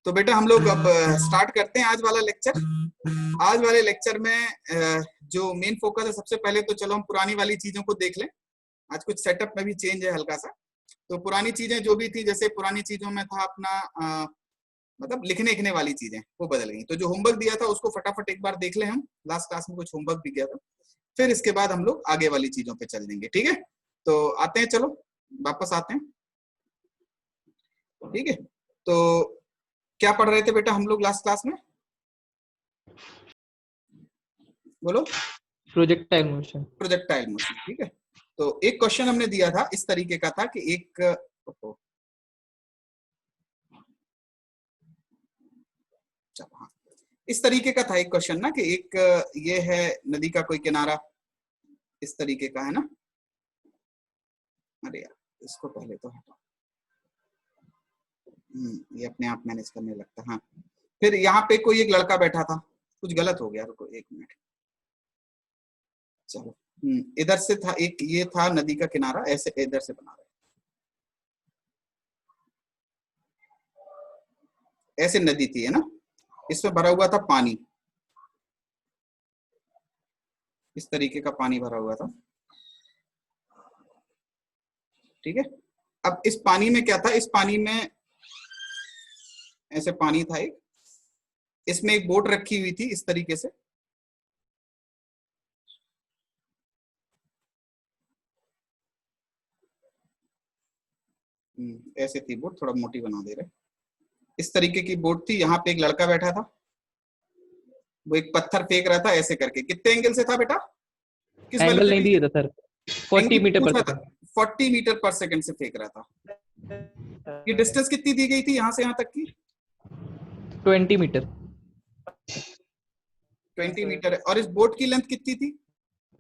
तो बेटा हम लोग अब स्टार्ट करते हैं आज वाला लेक्चर। आज वाले लेक्चर में जो मेन फोकस है, सबसे पहले तो चलो हम पुरानी वाली चीजों को देख लें। आज कुछ सेटअप में भी चेंज है हल्का सा। तो पुरानी चीजें जो भी थी, जैसे पुरानी चीजों में था अपना मतलब लिखने लिखने वाली चीजें, वो बदल गई। तो जो होमवर्क दिया था उसको फटाफट एक बार देख ले। हम लास्ट क्लास में कुछ होमवर्क भी किया था, फिर इसके बाद हम लोग आगे वाली चीजों पे चल देंगे। ठीक है, तो आते हैं, चलो वापस आते हैं। ठीक है, तो क्या पढ़ रहे थे बेटा हम लोग लास्ट क्लास में? बोलो। Projectile motion. प्रोजेक्टाइल मोशन, ठीक है। तो एक क्वेश्चन हमने दिया था, इस तरीके का था कि एक इस तरीके का था एक क्वेश्चन ना, कि एक ये है नदी का कोई किनारा, इस तरीके का है ना। अरे यार, इसको पहले तो हटा, ये अपने आप मैनेज करने लगता। हाँ, फिर यहाँ पे कोई एक लड़का बैठा था, कुछ गलत हो गया, रुको एक मिनट। चलो, इधर से था एक, ये था नदी का किनारा, ऐसे इधर से बना रहे, ऐसे नदी थी, है ना। इसमें भरा हुआ था पानी, इस तरीके का पानी भरा हुआ था। ठीक है, अब इस पानी में क्या था, इस पानी में ऐसे पानी था एक, इसमें एक बोट रखी हुई थी इस तरीके से। ऐसे थी बोट, थोड़ा मोटी बना दे रहे। इस तरीके की बोट थी, यहाँ पे एक लड़का बैठा था, वो एक पत्थर फेंक रहा था ऐसे करके। कितने एंगल से था बेटा? किस एंगल नहीं दिया था सर, 40 मीटर पर सेकंड। 40 मीटर पर सेकंड से फेंक रहा था। ये डिस्टेंस कितनी दी गई थी यहाँ से यहाँ तक की? 20 मीटर। 20 मीटर है। और इस बोट की लेंथ कितनी थी?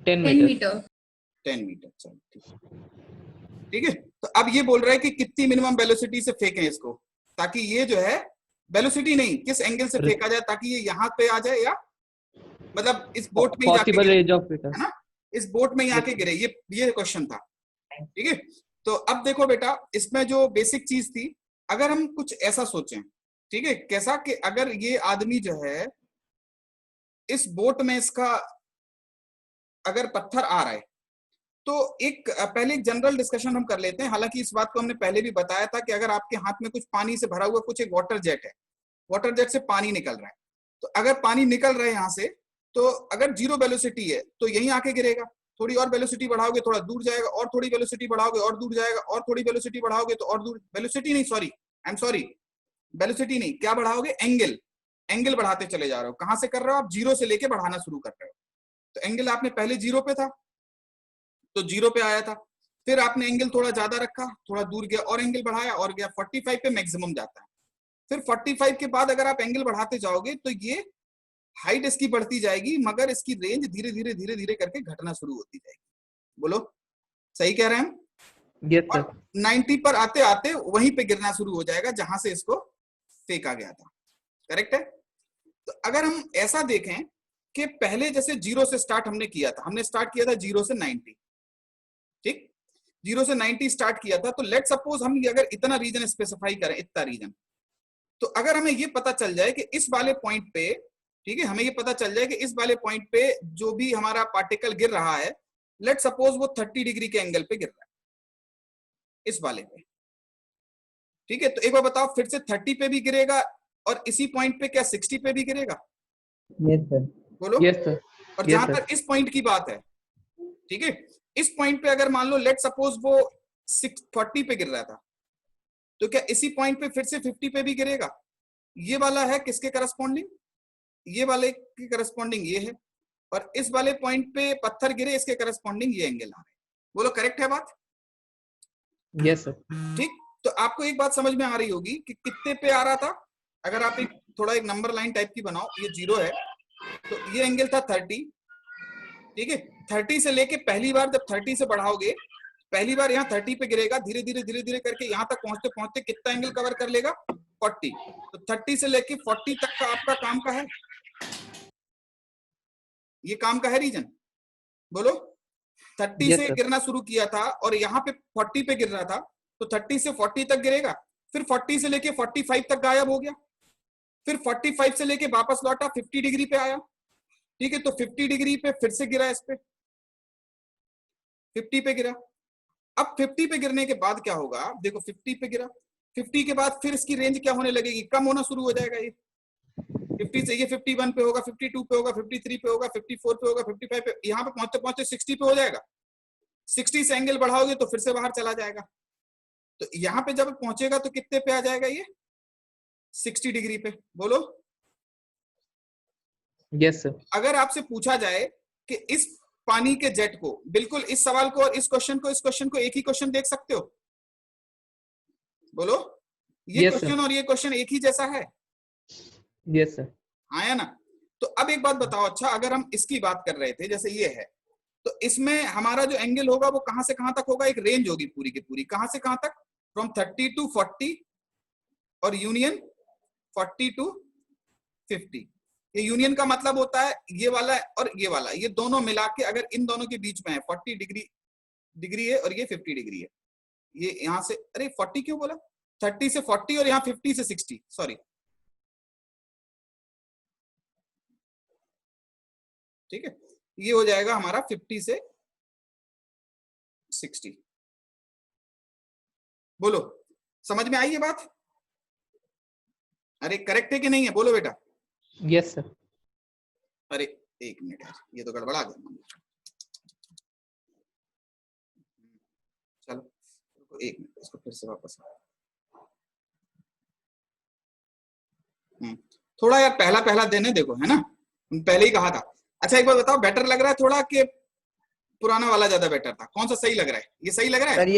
10 मीटर। 10 मीटर। चलो ठीक है। तो अब ये बोल रहा है कि कितनी मिनिमम वेलोसिटी से फेंकें इसको, ताकि ये जो है वेलोसिटी नहीं, किस एंगल से फेंका जाए ताकि ये यहाँ पे आ जाए, या मतलब इस बोट में ही जाके गिरे, है ना, इस बोट में ही आके गिरे। ये क्वेश्चन था। ठीक है, तो अब देखो बेटा, इसमें जो बेसिक चीज थी, अगर हम कुछ ऐसा सोचें, ठीक है, कैसा कि अगर ये आदमी जो है इस बोट में, इसका अगर पत्थर आ रहा है, तो एक पहले एक जनरल डिस्कशन हम कर लेते हैं। हालांकि इस बात को हमने पहले भी बताया था कि अगर आपके हाथ में कुछ पानी से भरा हुआ कुछ एक वाटर जेट है, वाटर जेट से पानी निकल रहा है, तो अगर पानी निकल रहा है यहाँ से, तो अगर जीरो वेलोसिटी है तो यहीं आके गिरेगा। थोड़ी और वेलोसिटी बढ़ाओगे थोड़ा दूर जाएगा, और थोड़ी वेलोसिटी बढ़ाओगे और दूर जाएगा, और थोड़ी वेलोसिटी बढ़ाओगे तो और दूर, वेलोसिटी नहीं, sorry, I am sorry, velocity नहीं, क्या बढ़ाओगे? एंगल। एंगल बढ़ाते चले जा रहे हो। कहां से कर रहे हो आप? जीरो से लेके बढ़ाना शुरू कर रहे हो। तो एंगल आपने पहले जीरो पे था तो जीरो पे आया था, फिर आपने एंगल थोड़ा ज्यादा रखा, थोड़ा दूर गया और एंगल बढ़ाया और गया 45 पे मैक्सिमम जाता है। फिर 45 के बाद अगर आप एंगल बढ़ाते जाओगे तो ये हाइट इसकी बढ़ती जाएगी, मगर इसकी रेंज धीरे धीरे धीरे धीरे करके घटना शुरू होती जाएगी। बोलो, सही कह रहे हैं हम? yes, और 90 पर आते आते वहीं पे गिरना शुरू हो जाएगा जहां से इसको फेंका गया था। करेक्ट है? तो अगर हम ऐसा देखें कि पहले जैसे जीरो से स्टार्ट हमने किया था, हमने स्टार्ट किया था जीरो से 90, ठीक, जीरो से 90 स्टार्ट किया था। तो लेट सपोज हम अगर इतना रीजन स्पेसिफाई करें, इतना रीजन, तो अगर हमें ये पता चल जाए कि इस वाले पॉइंट पे, ठीक है, हमें ये पता चल जाए कि इस वाले पॉइंट पे जो भी हमारा पार्टिकल गिर रहा है, लेट सपोज वो 30 डिग्री के एंगल पे गिर रहा है, इस वाले पे। ठीक है, तो एक बार बताओ, फिर से 30 पे भी गिरेगा और इसी पॉइंट पे क्या 60 पे भी गिरेगा? yes, sir. बोलो। yes, sir. और जहां तक इस पॉइंट की बात है, ठीक है, इस पॉइंट पे अगर मान लो लेट सपोज वो 40 पे गिर रहा था, तो क्या इसी पॉइंट पे फिर से 50 पे भी गिरेगा? ये वाला है किसके करस्पॉन्डिंग? ये वाले के करस्पॉन्डिंग ये है, और इस वाले पॉइंट पे पत्थर गिरे, इसके करस्पॉन्डिंग ये एंगल आ रहे हैं। बोलो, करेक्ट है बात? Yes sir. ठीक, तो आपको एक बात समझ में आ रही होगी कि कितने पे आ रहा था। अगर आप एक थोड़ा एक नंबर लाइन टाइप की बनाओ, ये जीरो है तो ये एंगल था 30, ठीक है। 30 से लेके पहली बार जब 30 से बढ़ाओगे, पहली बार यहाँ 30 पे गिरेगा, धीरे धीरे धीरे धीरे करके यहाँ तक पहुंचते पहुंचते कितना एंगल कवर कर लेगा? 40। तो 30 से लेके 40 तक का आपका काम का है, ये काम का है रीजन। बोलो, 30 से गिरना शुरू किया था और यहाँ पे 40 पे गिर रहा था, तो 30 से 40 तक गिरेगा, फिर 40 से लेके 45 तक गायब हो गया। फिर 45 से लेके वापस लौटा, 50 डिग्री पे आया, ठीक है, तो 50 डिग्री पे फिर से गिरा, इस पे 50 पे गिरा। अब 50 पे गिरने के बाद क्या होगा, देखो 50 पे गिरा, 50 के बाद फिर इसकी रेंज क्या होने लगेगी, कम होना शुरू हो जाएगा। ये 50 से ये 51 पे होगा, 52 पे होगा, 53 पे होगा, 54 पे होगा, 55 पे, यहाँ पे पहुंचते पहुंचते 60 पे हो जाएगा। 60 से एंगल बढ़ाओगे तो फिर से बाहर चला जाएगा। तो यहाँ पे जब पहुंचेगा तो कितने पे आ जाएगा ये, 60 डिग्री पे। बोलो। Yes sir. अगर आपसे पूछा जाए कि इस पानी के जेट को, बिल्कुल इस सवाल को और इस क्वेश्चन को एक ही क्वेश्चन देख सकते हो? बोलो। ये Yes, क्वेश्चन sir. और ये क्वेश्चन एक ही जैसा है? Yes sir. आया ना? तो अब एक बात बताओ, अच्छा अगर हम इसकी बात कर रहे थे, जैसे ये है, तो इसमें हमारा जो एंगल होगा वो कहां से कहां तक होगा, एक रेंज होगी पूरी की पूरी, कहां से कहां तक, फ्रॉम 30 टू 40 और यूनियन 40 टू 50। ये यूनियन का मतलब होता है ये वाला और ये वाला, ये दोनों मिला के अगर इन दोनों के बीच में है 40 डिग्री है और ये 50 डिग्री है, ये यहां से, अरे 40 क्यों बोला, 30 से 40 और यहाँ 50 से 60, सॉरी, ठीक है, ये हो जाएगा हमारा 50 से 60। बोलो, समझ में आई ये बात? अरे करेक्ट है कि नहीं है, बोलो बेटा। Yes sir. अरे एक मिनट यार, ये तो गड़बड़ा गया। चलो एक मिनट, इसको फिर से वापस थोड़ा यार पहला पहला देने देखो, है ना, पहले ही कहा था। अच्छा एक बार बताओ, बेटर लग रहा है थोड़ा कि पुराना वाला ज्यादा बेटर था, कौन सा सही लग रहा है? ये सही लग रहा है सर,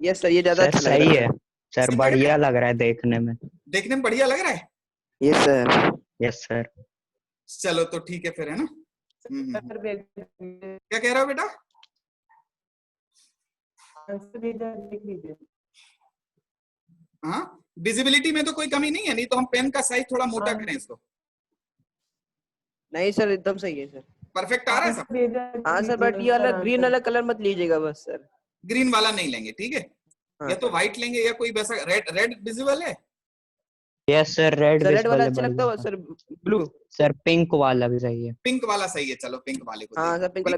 ये सर ये ज्यादा अच्छा लग सही रहा है सर, बढ़िया लग रहा है देखने में। देखने में बढ़िया लग रहा है। ये सर। Yes sir. चलो तो ठीक है फिर, है ना। क्या कह रहे हो बेटा? हाँ, विजिबिलिटी में तो कोई कमी नहीं है, नहीं तो हम पेन का साइज थोड़ा मोटा करें इसको। नहीं सर, एकदम सही है सर, परफेक्ट आ रहा है सब। हाँ सर, बट ये वाला ग्रीन वाला कलर मत लीजिएगा बस सर। ग्रीन वाला नहीं लेंगे, ठीक है। हाँ, या तो व्हाइट लेंगे या कोई वैसा रेड विजिबल है। Yes sir, red sir red वाला अच्छा लगता है सर, ब्लू सर, पिंक वाला भी सही है। पिंक वाला सही है, चलो पिंक वाले को। हाँ सर, पिंक वाला।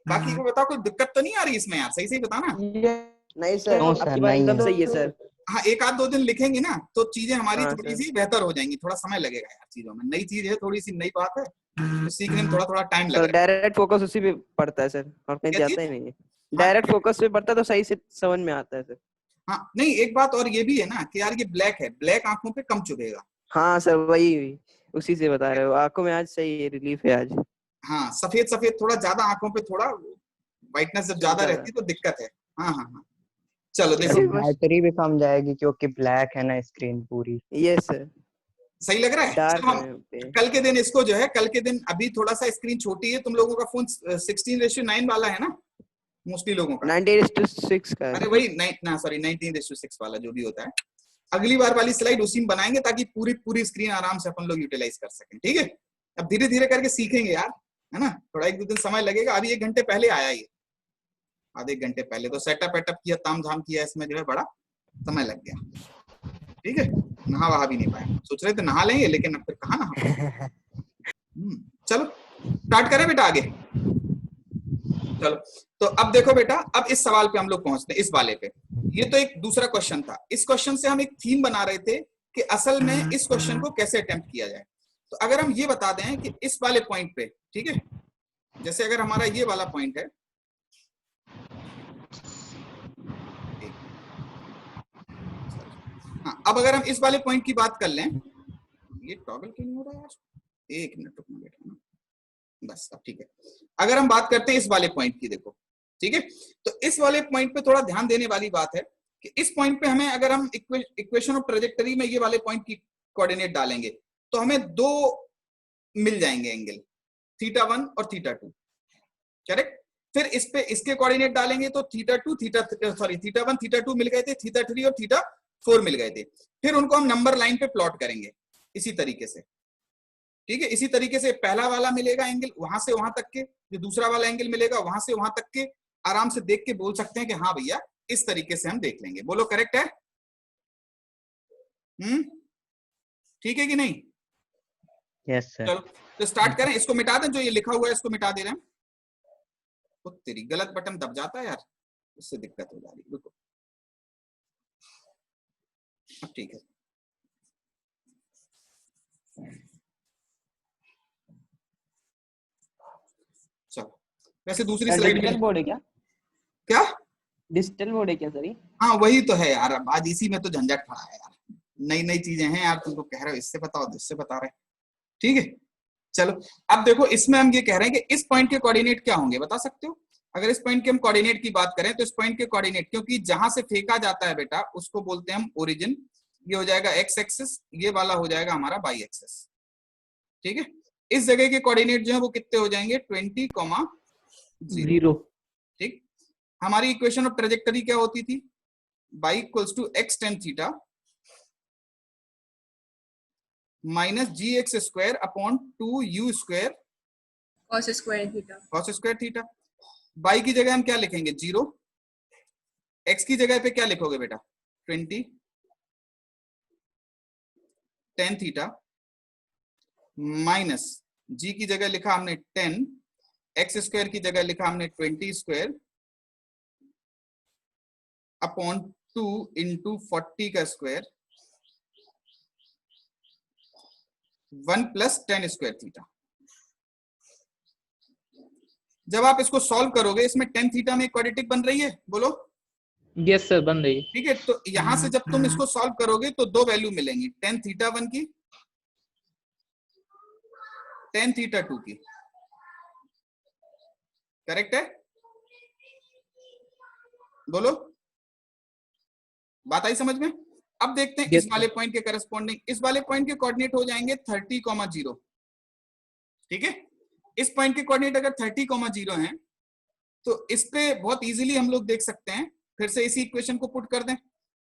बाकी को बताओ, कोई दिक्कत तो नहीं आ रही इसमें यार, सही सही बताना। नहीं सर, आपकी बात एकदम सही है सर। हाँ, एक आध दो दिन लिखेंगे ना तो चीजें हमारी हाँ, थोड़ी सी बेहतर हो जाएंगी, थोड़ा समय लगेगा यार चीजों में, नई चीज है, थोड़ी सी नई बात है, तो सीखने में थोड़ा थोड़ा टाइम लगेगा। डायरेक्ट फोकस उसी पे पड़ता है सर, और कहीं जाता ही नहीं है। डायरेक्ट फोकस पे पड़ता है तो सही से समझ में आता है सर। हाँ नहीं, एक बात और ये भी है ना कि यार ये ब्लैक है, ब्लैक आंखों पे कम चुभेगा। हाँ सर, वही उसी से बता रहे हो, आंखों में आज सही रिलीफ है आज। हाँ, सफेद सफेद थोड़ा ज्यादा, आंखों पे थोड़ा व्हाइटनेस जब ज्यादा रहती है तो दिक्कत है। हाँ हाँ हाँ, चलो देखो, बैटरी भी कम जाएगी क्योंकि ब्लैक है ना स्क्रीन पूरी। यस सर, सही लग रहा है। डार्क हम कल के दिन इसको जो है, कल के दिन, अभी थोड़ा सा स्क्रीन छोटी है, तुम लोगों का फोन 16:9 वाला है ना, मोस्टली लोगों का 19:6 का। अरे वही सॉरी 19:6 वाला जो भी होता है। अगली बार वाली स्लाइड उसी में बनाएंगे ताकि पूरी स्क्रीन आराम से अपन लोग यूटिलाइज कर सकें, ठीक है। अब धीरे धीरे करके सीखेंगे यार, है ना, थोड़ा एक दो दिन समय लगेगा। अभी 1 घंटे पहले आया ये, आधे 1 घंटे पहले, तो सेटअप वेटअप किया, ताम झाम किया, इसमें जो है बड़ा समय लग गया, ठीक है। नहा वहा भी नहीं पाए, सोच रहे थे नहा लेंगे, लेकिन अब फिर कहाँ नहा। चलो स्टार्ट करें बेटा आगे। चलो तो अब देखो बेटा, अब इस सवाल पे हम लोग पहुंचते हैं, इस वाले पे। ये तो एक दूसरा क्वेश्चन था, इस क्वेश्चन से हम एक थीम बना रहे थे कि असल में इस क्वेश्चन को कैसे अटेम्प्ट किया जाए। तो अगर हम ये बता दें कि इस वाले पॉइंट पे, ठीक है, जैसे अगर हमारा ये वाला पॉइंट है, हाँ, अब अगर हम इस वाले पॉइंट की बात कर लें, ये टॉगल क्यों नहीं हो रहा है यार, 1 मिनट रुकना बेटा, बस अब ठीक है। अगर हम बात करते हैं इस वाले पॉइंट की, देखो ठीक है, तो इस वाले पॉइंट पे थोड़ा ध्यान देने वाली बात है कि इस पॉइंट पे हमें, अगर हम इक्वेशन ऑफ ट्रेजेक्टरी में ये वाले पॉइंट की कोऑर्डिनेट डालेंगे तो हमें 2 मिल जाएंगे एंगल, θ1 और θ2, करेक्ट। फिर इस पे इसके कोऑर्डिनेट डालेंगे तो θ1 θ2 मिल गए थे, θ3 और θ4 मिल गए थे। फिर उनको हम नंबर लाइन पे प्लॉट करेंगे इसी तरीके से, ठीक है। इसी तरीके से पहला वाला मिलेगा एंगल वहां से वहां तक के, जो दूसरा वाला एंगल मिलेगा वहां से वहां तक के, आराम से देख के बोल सकते हैं कि हाँ भैया इस तरीके से हम देख लेंगे। बोलो करेक्ट है? ठीक है कि नहीं? Yes sir. चलो तो स्टार्ट करें, इसको मिटा दें, जो ये लिखा हुआ है इसको मिटा दे रहे हैं। तो तेरी गलत बटन दब जाता है यार, उससे दिक्कत हो जा रही है। रुको, अब ठीक है। चलो वैसे दूसरी स्लाइड डिजिटल में बोर्ड है क्या? क्या? डिजिटल बोर्ड है क्या सर ये? हाँ वही तो है यार, अब आज इसी में तो झंझट पड़ा है यार, नई नई चीजें हैं यार, तुमको कह रहे हो इससे बताओ इससे बता रहे, ठीक है। चलो अब देखो, इसमें हम ये कह रहे हैं कि इस पॉइंट के कोऑर्डिनेट क्या होंगे, बता सकते हो? अगर इस पॉइंट के हम कोऑर्डिनेट की बात करें तो इस पॉइंट के कोऑर्डिनेट, क्योंकि जहां से फेंका जाता है बेटा उसको बोलते हैं हम ओरिजिन, ये हो जाएगा एक्स एक्सिस, ये वाला हो जाएगा हमारा वाई एक्सिस, ठीक है। इस जगह के कोऑर्डिनेट जो है वो कितने हो जाएंगे, 20,0, ठीक। हमारी इक्वेशन ऑफ ट्रेजेक्टरी क्या होती थी, y equals to x tan theta minus g x square upon 2u square cos square theta. Cos square theta. y की जगह हम क्या लिखेंगे, 0, x की जगह पे क्या लिखोगे बेटा, 20 tan थीटा माइनस g की जगह लिखा हमने 10, x स्क्वायर की जगह लिखा हमने 20 स्क्वायर अपॉन 2 इंटू 40 का स्क्वायर 1 प्लस 10 स्क्वायर थीटा। जब आप इसको सॉल्व करोगे, इसमें 10 थीटा में क्वाड्रेटिक बन रही है, बोलो। यस सर, बन रही है। ठीक है, तो यहां से जब तुम इसको सॉल्व करोगे तो दो वैल्यू मिलेंगी, tan थीटा 1 की, tan थीटा 2 की। करेक्ट है? बोलो, बात आई समझ में? अब देखते हैं Yes, इस वाले पॉइंट के करस्पॉन्डिंग, इस वाले पॉइंट के कोऑर्डिनेट हो जाएंगे 30,0, ठीक है। इस पॉइंट के कोऑर्डिनेट अगर 30,0 हैं तो इस पे बहुत इजीली हम लोग देख सकते हैं, फिर से इसी इक्वेशन को पुट कर दें,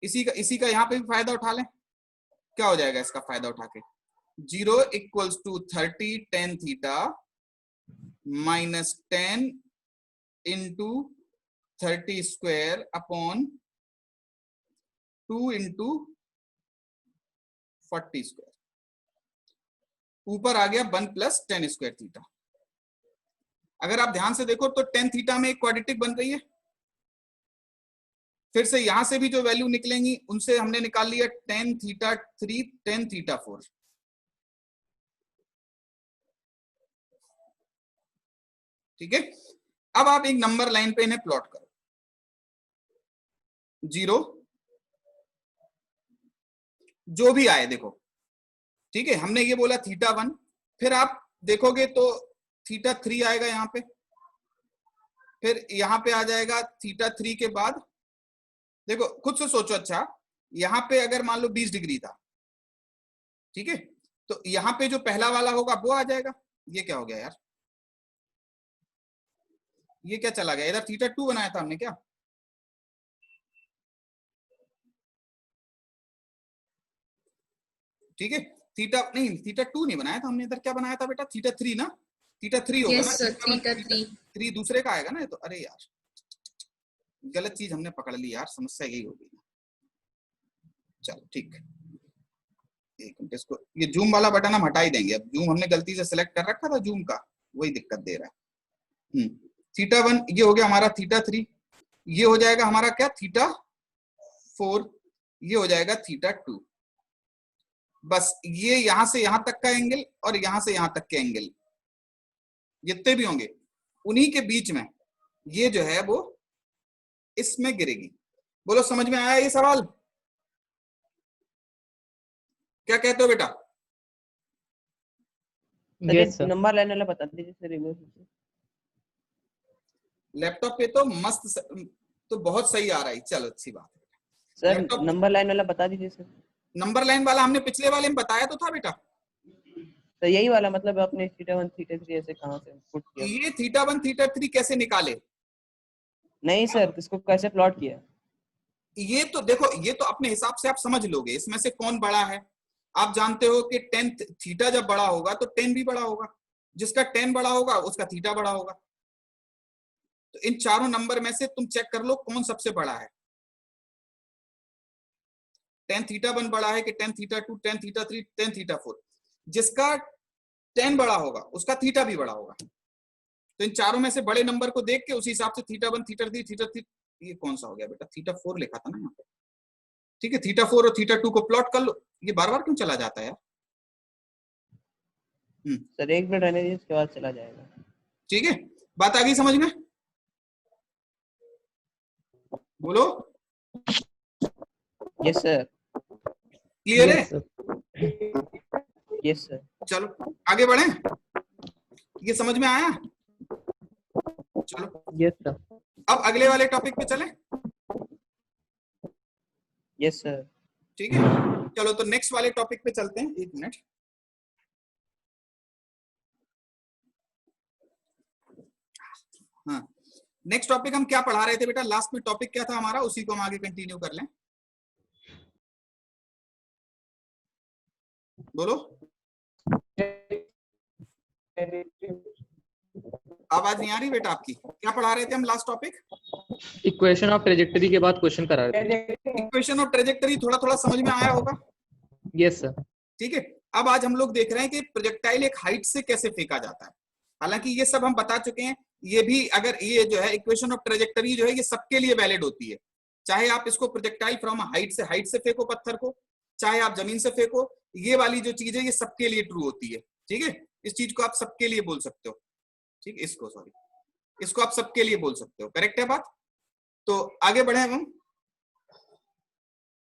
इसी का यहाँ पे भी फायदा उठा लें। क्या हो जाएगा इसका फायदा उठा के, 0 equals to 30 tan theta minus 10 into 30 square upon 2 into 40 square, ऊपर आ गया 1 प्लस 10 स्क्वायर थीटा। अगर आप ध्यान से देखो तो tan थीटा में एक क्वाड्रेटिक बन रही है, फिर से यहां से भी जो वैल्यू निकलेंगी उनसे हमने निकाल लिया tan थीटा 3, tan थीटा 4। ठीक है, अब आप एक नंबर लाइन पे इन्हें प्लॉट करो, 0 जो भी आए देखो, ठीक है। हमने ये बोला थीटा 1, फिर आप देखोगे तो थीटा 3 आएगा यहाँ पे, फिर यहाँ पे आ जाएगा थीटा 3 के बाद, देखो खुद से सोचो, अच्छा यहाँ पे अगर मान लो 20 डिग्री था, ठीक है, तो यहाँ पे जो पहला वाला होगा वो आ जाएगा। ये क्या हो गया यार, ये क्या चला गया, इधर थीटा 2 बनाया था हमने क्या, ठीक है। थीटा नहीं, थीटा 2 नहीं बनाया था हमने, इधर क्या बनाया था बेटा, थीटा 3 ना, थीटा 3 होगा Yes ना, sir, theta 3. 3 दूसरे का आएगा ना, तो अरे यार गलत चीज हमने पकड़ ली यार, समस्या यही हो गई। चलो ठीक, एक मिनट, इसको ये जूम वाला बटन हम हटा ही देंगे, अब जूम हमने गलती से सिलेक्ट कर रखा था जूम का, वही दिक्कत दे रहा है। थीटा 1 ये हो गया हमारा, थीटा 3 ये हो जाएगा हमारा क्या, थीटा 4 ये हो जाएगा थीटा 2। बस ये यहां से यहां तक का एंगल और यहां से यहां तक के एंगल जितने भी होंगे उन्हीं के बीच में ये जो है वो इसमें गिरेगी। बोलो समझ में आया ये सवाल, क्या कहते हो बेटा? Yes sir. नंबर लाइन वाला बता दीजिए सर एक बार। लैपटॉप पे तो मस्त तो बहुत सही आ रहा है, चलो अच्छी बात है। सर लैपटॉप नंबर लाइन वाला बता दीजिए सर। नंबर लाइन वाला हमने पिछले वाले में बताया तो था बेटा, तो यही वाला मतलब आपने थीटा 1 थीटा 3 ऐसे कहां से पुट किया? ये थीटा 1 थीटा 3 कैसे निकाले? नहीं सर, इसको कैसे प्लॉट किया? ये तो देखो, ये तो अपने हिसाब से आप समझ लोगे इसमें से कौन बड़ा है। आप जानते हो कि tan थीटा जब बड़ा होगा तो tan भी बड़ा होगा, जिसका tan बड़ा होगा उसका थीटा बड़ा होगा। तो इन चारों नंबर में से तुम चेक कर लो कौन सबसे बड़ा है। tan θ1 बड़ा है कि tan θ2, tan θ3, tan θ4। जिसका tan बड़ा होगा उसका थीटा भी बड़ा होगा। तो इन चारों में से बड़े नंबर को देख के उसी हिसाब से θ1, θ3, θ3, ये कौन सा हो गया बेटा, θ4 लिखा था ना यहाँ पे, ठीक है। θ4 और θ2 को प्लॉट कर लो। ये बार बार क्यों चला जाता है यार? सर 1 मिनट रहने दीजिए, इसके बाद चला जाएगा। ठीक है, बात आ गई समझ में? बोलो। Yes sir. क्लियर है? Yes, sir. Yes sir. चलो आगे बढ़े, ये समझ में आया? चलो Yes, sir. अब अगले वाले टॉपिक पे चलें। Yes sir. ठीक है, चलो तो नेक्स्ट वाले टॉपिक पे चलते हैं। 1 मिनट। हाँ, नेक्स्ट टॉपिक हम क्या पढ़ा रहे थे बेटा? लास्ट में टॉपिक क्या था हमारा, उसी को हम आगे कंटिन्यू कर लें। बोलो, आवाज नहीं आ रही बेटा आपकी। क्या पढ़ा रहे थे हम last topic? Equation of trajectory के बाद क्वेश्चन करा रहे थे। इक्वेशन ऑफ ट्रेजेक्टरी थोड़ा थोड़ा समझ में आया होगा। Yes sir. ठीक है, अब आज हम लोग देख रहे हैं कि प्रोजेक्टाइल एक हाइट से कैसे फेंका जाता है। हालांकि ये सब हम बता चुके हैं। ये भी अगर ये जो है इक्वेशन ऑफ ट्रेजेक्टरी जो है ये सबके लिए वैलिड होती है, चाहे आप इसको प्रोजेक्टाइल फ्रॉम हाइट से फेंको पत्थर को, चाहे आप जमीन से फेंको। ये वाली जो चीज है ये सबके लिए ट्रू होती है। ठीक है, इस चीज को आप सबके लिए बोल सकते हो। ठीक, इसको आप सबके लिए बोल सकते हो। करेक्ट है बात? तो आगे बढ़े हम।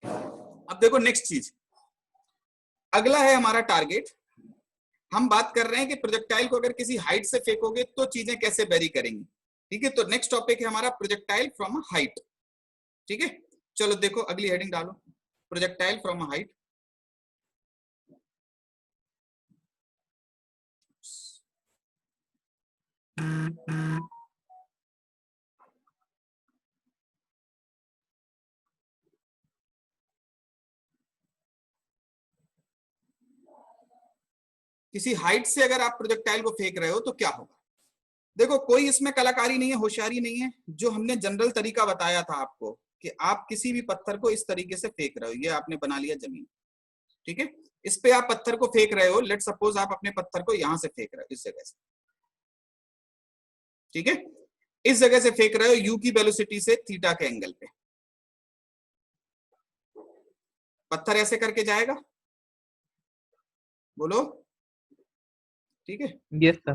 अब देखो नेक्स्ट चीज, अगला है हमारा टारगेट। हम बात कर रहे हैं कि प्रोजेक्टाइल को अगर किसी हाइट से फेंकोगे तो चीजें कैसे वेरी करेंगी। ठीक है, तो नेक्स्ट टॉपिक है हमारा प्रोजेक्टाइल फ्रॉम हाइट। ठीक है, चलो देखो अगली हेडिंग डालो, प्रोजेक्टाइल फ्रॉम हाइट। किसी हाइट से अगर आप प्रोजेक्टाइल को फेंक रहे हो तो क्या होगा? देखो कोई इसमें कलाकारी नहीं है, होशियारी नहीं है। जो हमने जनरल तरीका बताया था आपको कि आप किसी भी पत्थर को इस तरीके से फेंक रहे हो। ये आपने बना लिया जमीन, ठीक है, इस पे आप पत्थर को फेंक रहे हो। लेट सपोज आप अपने पत्थर को यहां से फेंक रहे हो, इस जगह से। ठीक है, इस जगह से फेंक रहे हो यू की वेलोसिटी से थीटा के एंगल पे। पत्थर ऐसे करके जाएगा, बोलो। ठीक है, यस सर।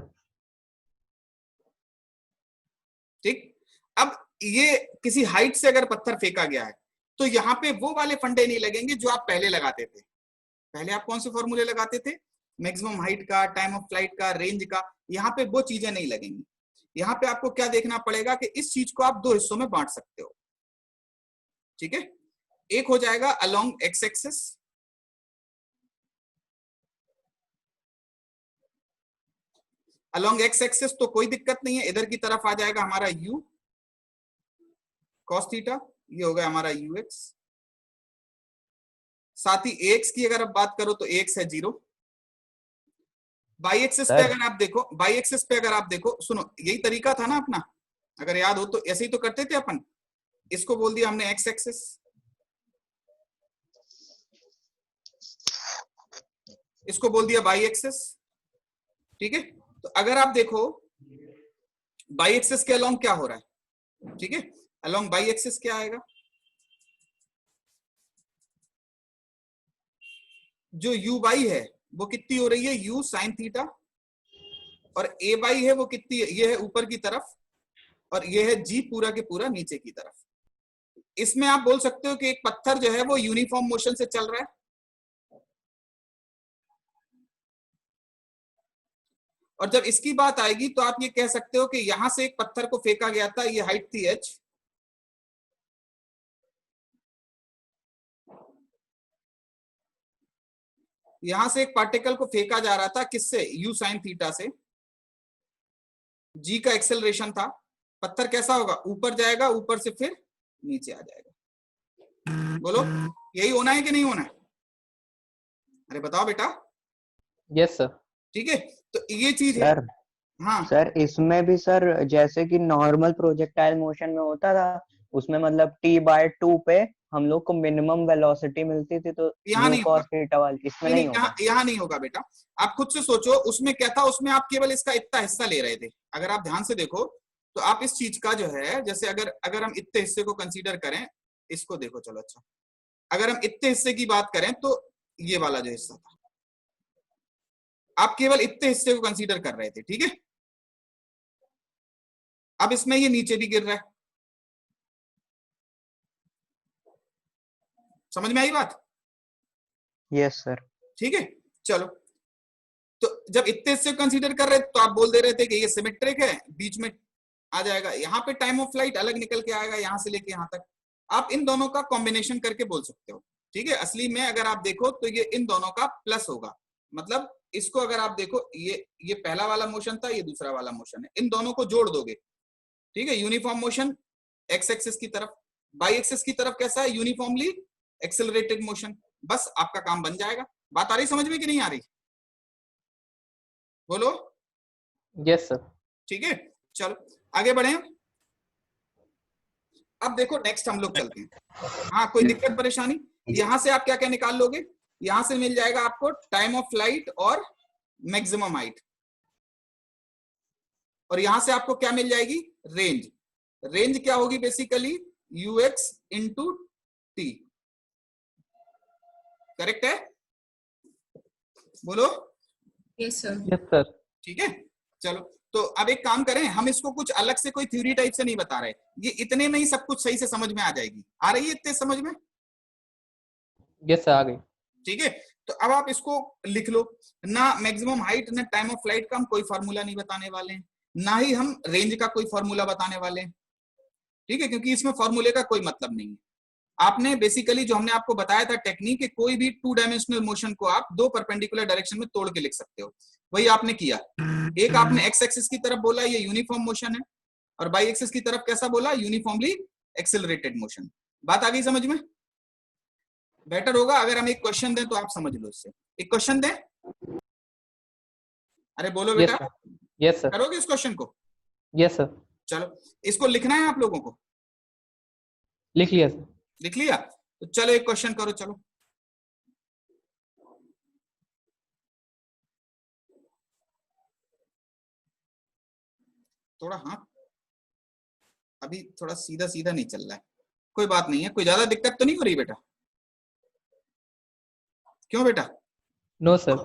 ठीक। अब ये किसी हाइट से अगर पत्थर फेंका गया है तो यहाँ पे वो वाले फंडे नहीं लगेंगे जो आप पहले लगाते थे। पहले आप कौन से फॉर्मूले लगाते थे? मैक्सिमम हाइट का, टाइम ऑफ फ्लाइट का, रेंज का। यहाँ पे वो चीजें नहीं लगेंगी। यहाँ पे आपको क्या देखना पड़ेगा कि इस चीज को आप 2 हिस्सों में बांट सकते हो। ठीक है, एक हो जाएगा along x axis, along x axis तो कोई दिक्कत नहीं है। इधर की तरफ आ जाएगा हमारा u cos थीटा, ये हो गया हमारा ux। साथ ही ax की अगर आप बात करो तो ax है 0। बाई एक्सिस पे अगर आप देखो, बाई एक्सिस पे अगर आप देखो, सुनो यही तरीका था ना अपना, अगर याद हो तो ऐसे ही तो करते थे अपन। इसको बोल दिया हमने एक्स एक्सिस, इसको बोल दिया बाई एक्सिस। ठीक है, तो अगर आप देखो बाई एक्सिस के अलोंग क्या हो रहा है, ठीक है, अलोंग बाई एक्सिस क्या आएगा? जो u बाई है वो कितनी हो रही है? u sine theta. और a बाई है वो कितनी है? ये है ऊपर की तरफ, और ये है g पूरा के पूरा नीचे की तरफ। इसमें आप बोल सकते हो कि एक पत्थर जो है वो यूनिफॉर्म मोशन से चल रहा है। और जब इसकी बात आएगी तो आप ये कह सकते हो कि यहां से एक पत्थर को फेंका गया था, ये हाइट थी h, यहां से एक पार्टिकल को फेंका जा रहा था किससे? u साइन थीटा से। g का एक्सेलरेशन था। पत्थर कैसा होगा? ऊपर जाएगा, ऊपर से फिर नीचे आ जाएगा। बोलो यही होना है कि नहीं होना है? अरे बताओ बेटा। Yes sir. ठीक है, तो ये चीज है। सर हाँ सर इसमें भी सर जैसे कि नॉर्मल प्रोजेक्टाइल मोशन में होता था, उसमें मतलब t/2 पे हम लोग को मिनिमम वेलोसिटी मिलती थी तो यहाँ u नहीं cos होगा, थीटा वाली इसमें नहीं नहीं नहीं, होगा। यहाँ नहीं होगा बेटा। आप खुद से सोचो, उसमें क्या था, उसमें आप केवल इसका इतना हिस्सा ले रहे थे। अगर आप ध्यान से देखो तो आप इस चीज का जो है, जैसे अगर अगर हम इतने हिस्से को कंसीडर करें, इसको देखो, चलो अच्छा, अगर हम इतने हिस्से की बात करें तो ये वाला जो हिस्सा था, आप केवल इतने हिस्से को कंसीडर कर रहे थे, ठीक है। अब इसमें ये नीचे भी गिर रहा है, समझ में आई बात? Yes sir. ठीक है, चलो। तो जब इतने हिस्से को कंसीडर कर रहे थे तो आप बोल दे रहे थे कि ये सिमेट्रिक है, बीच में आ जाएगा, यहाँ पे टाइम ऑफ फ्लाइट अलग निकल के आएगा, यहां से लेके यहां तक। आप इन दोनों का कॉम्बिनेशन करके बोल सकते हो, ठीक है। असली में अगर आप देखो तो ये इन दोनों का प्लस होगा, मतलब इसको अगर आप देखो, ये पहला वाला मोशन था, ये दूसरा वाला मोशन है, इन दोनों को जोड़ दोगे, ठीक है। यूनिफॉर्म मोशन एक्स एक्सिस की तरफ, बाई एक्सिस की तरफ कैसा है, यूनिफॉर्मली एक्सेलरेटेड मोशन। बस आपका काम बन जाएगा। बात आ रही समझ में कि नहीं आ रही? बोलो। Yes sir. ठीक है, चलो आगे बढ़े। अब देखो नेक्स्ट हम लोग चलते हैं। हाँ, कोई दिक्कत परेशानी? यहां से आप क्या क्या निकाल लोगे? यहां से मिल जाएगा आपको टाइम ऑफ फ्लाइट और मैक्सिमम हाइट, और यहां से आपको क्या मिल जाएगी? रेंज। रेंज क्या होगी basically? UX into T, correct है? बोलो। Yes, sir. Yes sir. ठीक है, चलो। तो अब एक काम करें, हम इसको कुछ अलग से कोई थ्योरी टाइप से नहीं बता रहे, ये इतने में ही सब कुछ सही से समझ में आ जाएगी। आ रही है इतने समझ में? यस सर, आ गई। ठीक है, तो अब आप इसको लिख लो। ना मैक्सिमम हाइट ना टाइम ऑफ फ्लाइट का हम कोई फार्मूला नहीं बताने वाले हैं, ना ही हम रेंज का कोई फार्मूला बताने वाले हैं, ठीक है, क्योंकि इसमें फार्मूले का कोई मतलब नहीं है। आपने बेसिकली जो हमने आपको बताया था टेक्निक, कि कोई भी टू डायमेंशनल मोशन को आप दो परपेंडिकुलर डायरेक्शन में तोड़ के लिख सकते हो, वही आपने किया। एक आपने एक्स एक्सिस की तरफ बोला ये यूनिफॉर्म मोशन है, और बाई एक्सिस की तरफ कैसा बोला? Uniformly accelerated motion. बात आ गई समझ में? बेटर होगा अगर हम एक क्वेश्चन दें तो आप समझ लो इससे। एक क्वेश्चन दें? अरे बोलो यस बेटा, सर। Yes sir. करोगे इस क्वेश्चन को? Yes sir. चलो, इसको लिखना है आप लोगों को। लिख लिया सर। लिख लिया? तो चलो एक क्वेश्चन करो, चलो। थोड़ा हाँ, अभी थोड़ा सीधा सीधा नहीं चल रहा है, कोई बात नहीं है, कोई ज्यादा दिक्कत तो नहीं हो रही बेटा? क्यों बेटा, नो सर।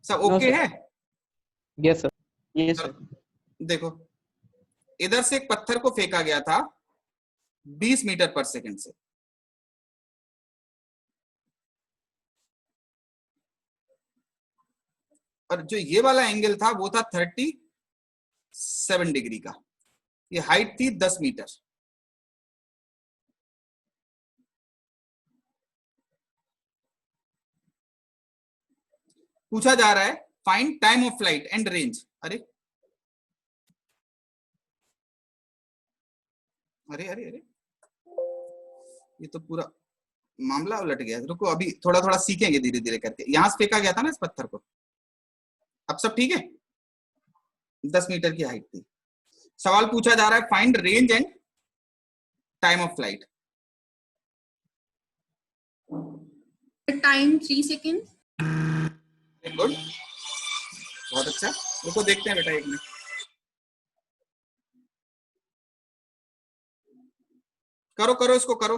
सब नो ओके सर। है? Yes sir. ये सर। देखो, इधर से एक पत्थर को फेंका गया था 20 मीटर पर सेकंड से, और जो ये वाला एंगल था वो था 37 डिग्री का। ये हाइट थी 10 मीटर। पूछा जा रहा है find time of flight and range. अरे अरे अरे अरे, ये तो पूरा मामला उलट गया। रुको, अभी थोड़ा थोड़ा सीखेंगे धीरे धीरे करके। यहां से फेंका गया था ना इस पत्थर को, अब सब ठीक है? 10 मीटर की हाइट थी। सवाल पूछा जा रहा है find range and time of flight. The time 3 seconds. Good, बहुत अच्छा। रुको देखते हैं बेटा, एक मिनट। करो करो इसको करो।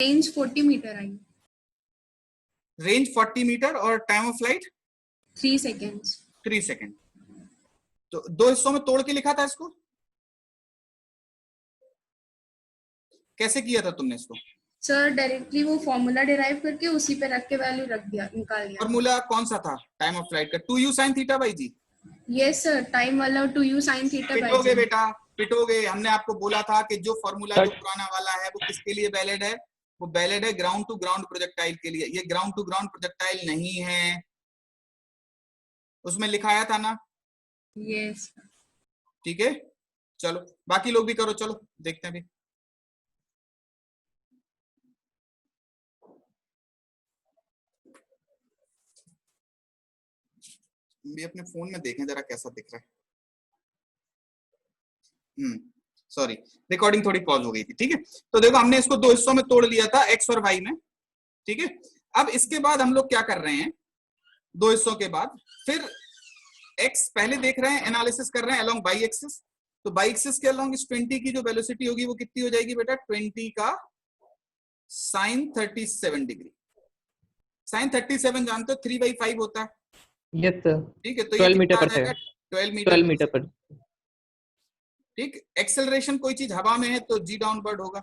Range 40 meter आई। रेंज 40 मीटर और time of flight 3 seconds. 3 second. तो दो हिस्सों में तोड़ के लिखा था इसको, कैसे किया था तुमने इसको? सर डायरेक्टली वो फॉर्मूला डिराइव करके उसी पे रख के वैल्यू रख दिया, निकाल दिया। फॉर्मूला कौन सा था टाइम ऑफ फ्लाइट का? 2u sin theta by g. Yes sir, time वाला 2u sin थीटा बाय पिटोगे जी। बेटा, पिटोगे। हमने आपको बोला था कि जो फॉर्मूला जो पुराना वाला है वो किसके लिए वैलिड है? वो वैलिड है ग्राउंड टू ग्राउंड प्रोजेक्टाइल के लिए। ये ग्राउंड टू ग्राउंड प्रोजेक्टाइल नहीं है, उसमें लिखाया था ना। यस। ठीक है, चलो बाकी लोग भी करो, चलो देखते हैं। भी अपने फोन में देखें जरा कैसा दिख रहा है। सॉरी, रिकॉर्डिंग थोड़ी पॉज हो गई थी। ठीक है, तो देखो हमने इसको दो हिस्सों में तोड़ लिया था, एक्स और वाई में। ठीक है, अब इसके बाद हम लोग क्या कर रहे हैं, दो हिस्सों के बाद फिर एक्स पहले देख रहे हैं, एनालिसिस कर रहे हैं अलोंग बाई एक्सिस। तो बाई एक्सिस के अलोंग इस 20 की जो वेलोसिटी होगी वो कितनी हो जाएगी बेटा, 20 का साइन 37 डिग्री। साइन 37 जानते हो 3/5 होता है। यस सर, ठीक है, तो 12 ये मीटर कितना आ पर जाएगा, सेकंड, 12 मीटर 12 मीटर पर। ठीक, एक्सेलरेशन कोई चीज हवा में है तो जी डाउनवर्ड होगा,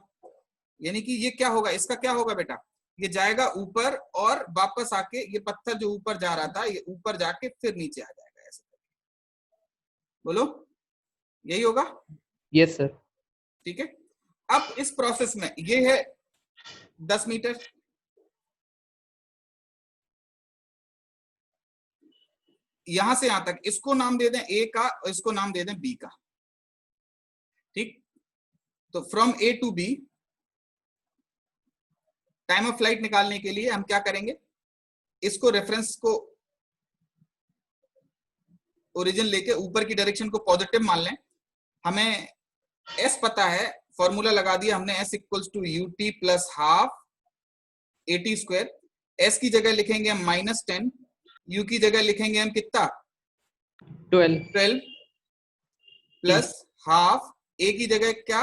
यानी कि ये क्या होगा, इसका क्या होगा बेटा, ये जाएगा ऊपर और वापस आके ये पत्थर जो ऊपर जा रहा था ये ऊपर जाके फिर नीचे आ जाएगा, ऐसे। बोलो, यही होगा। Yes sir. ठीक है, अब इस प्रोसेस में ये है 10 मीटर, यहां से यहां तक इसको नाम दे दें ए का और इसको नाम दे दें बी का। ठीक, तो from A to B time of flight निकालने के लिए हम क्या करेंगे, इसको रेफरेंस को ओरिजिन लेके ऊपर की डायरेक्शन को पॉजिटिव मान लें। हमें एस पता है, फॉर्मूला लगा दिया हमने, s equals to u t plus half a t square. S की जगह लिखेंगे हम -10, यू की जगह लिखेंगे हम कितना, 12 प्लस हाफ, ए की जगह क्या,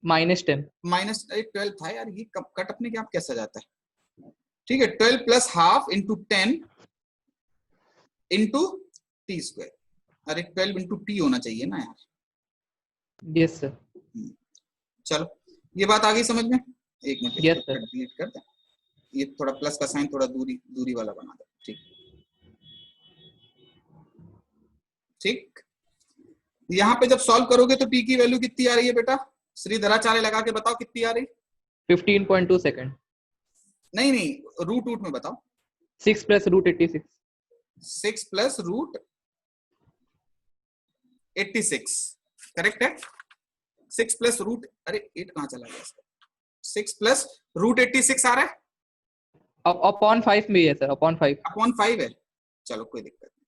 -10। -12 था यार, ये कट अपने के आप कैसे जाता है। ठीक है, 12 plus half into 10 into t square. अरे 12 इंटू टी होना चाहिए ना यार। Yes sir. चलो, ये बात आ गई समझ में। एक मिनट, Yes, इसको sir. डिलीट कर दें, ये थोड़ा प्लस का साइन थोड़ा दूरी वाला बना दे। ठीक ठीक, यहाँ पे जब सॉल्व करोगे तो टी की वैल्यू कितनी आ रही है बेटा, श्रीधराचार्य लगा के बताओ कितनी आ रही। 15.2 सेकंड। नहीं, रूट में बताओ। 6 + √86। 6 + √86 करेक्ट है। 6 + अरे 8 कहाँ चला गया इसका, 6 + √86 आ रहा है, अपॉन 5 में है सर, अपॉन 5। अपॉन 5 है। चलो कोई दिक्कत नहीं,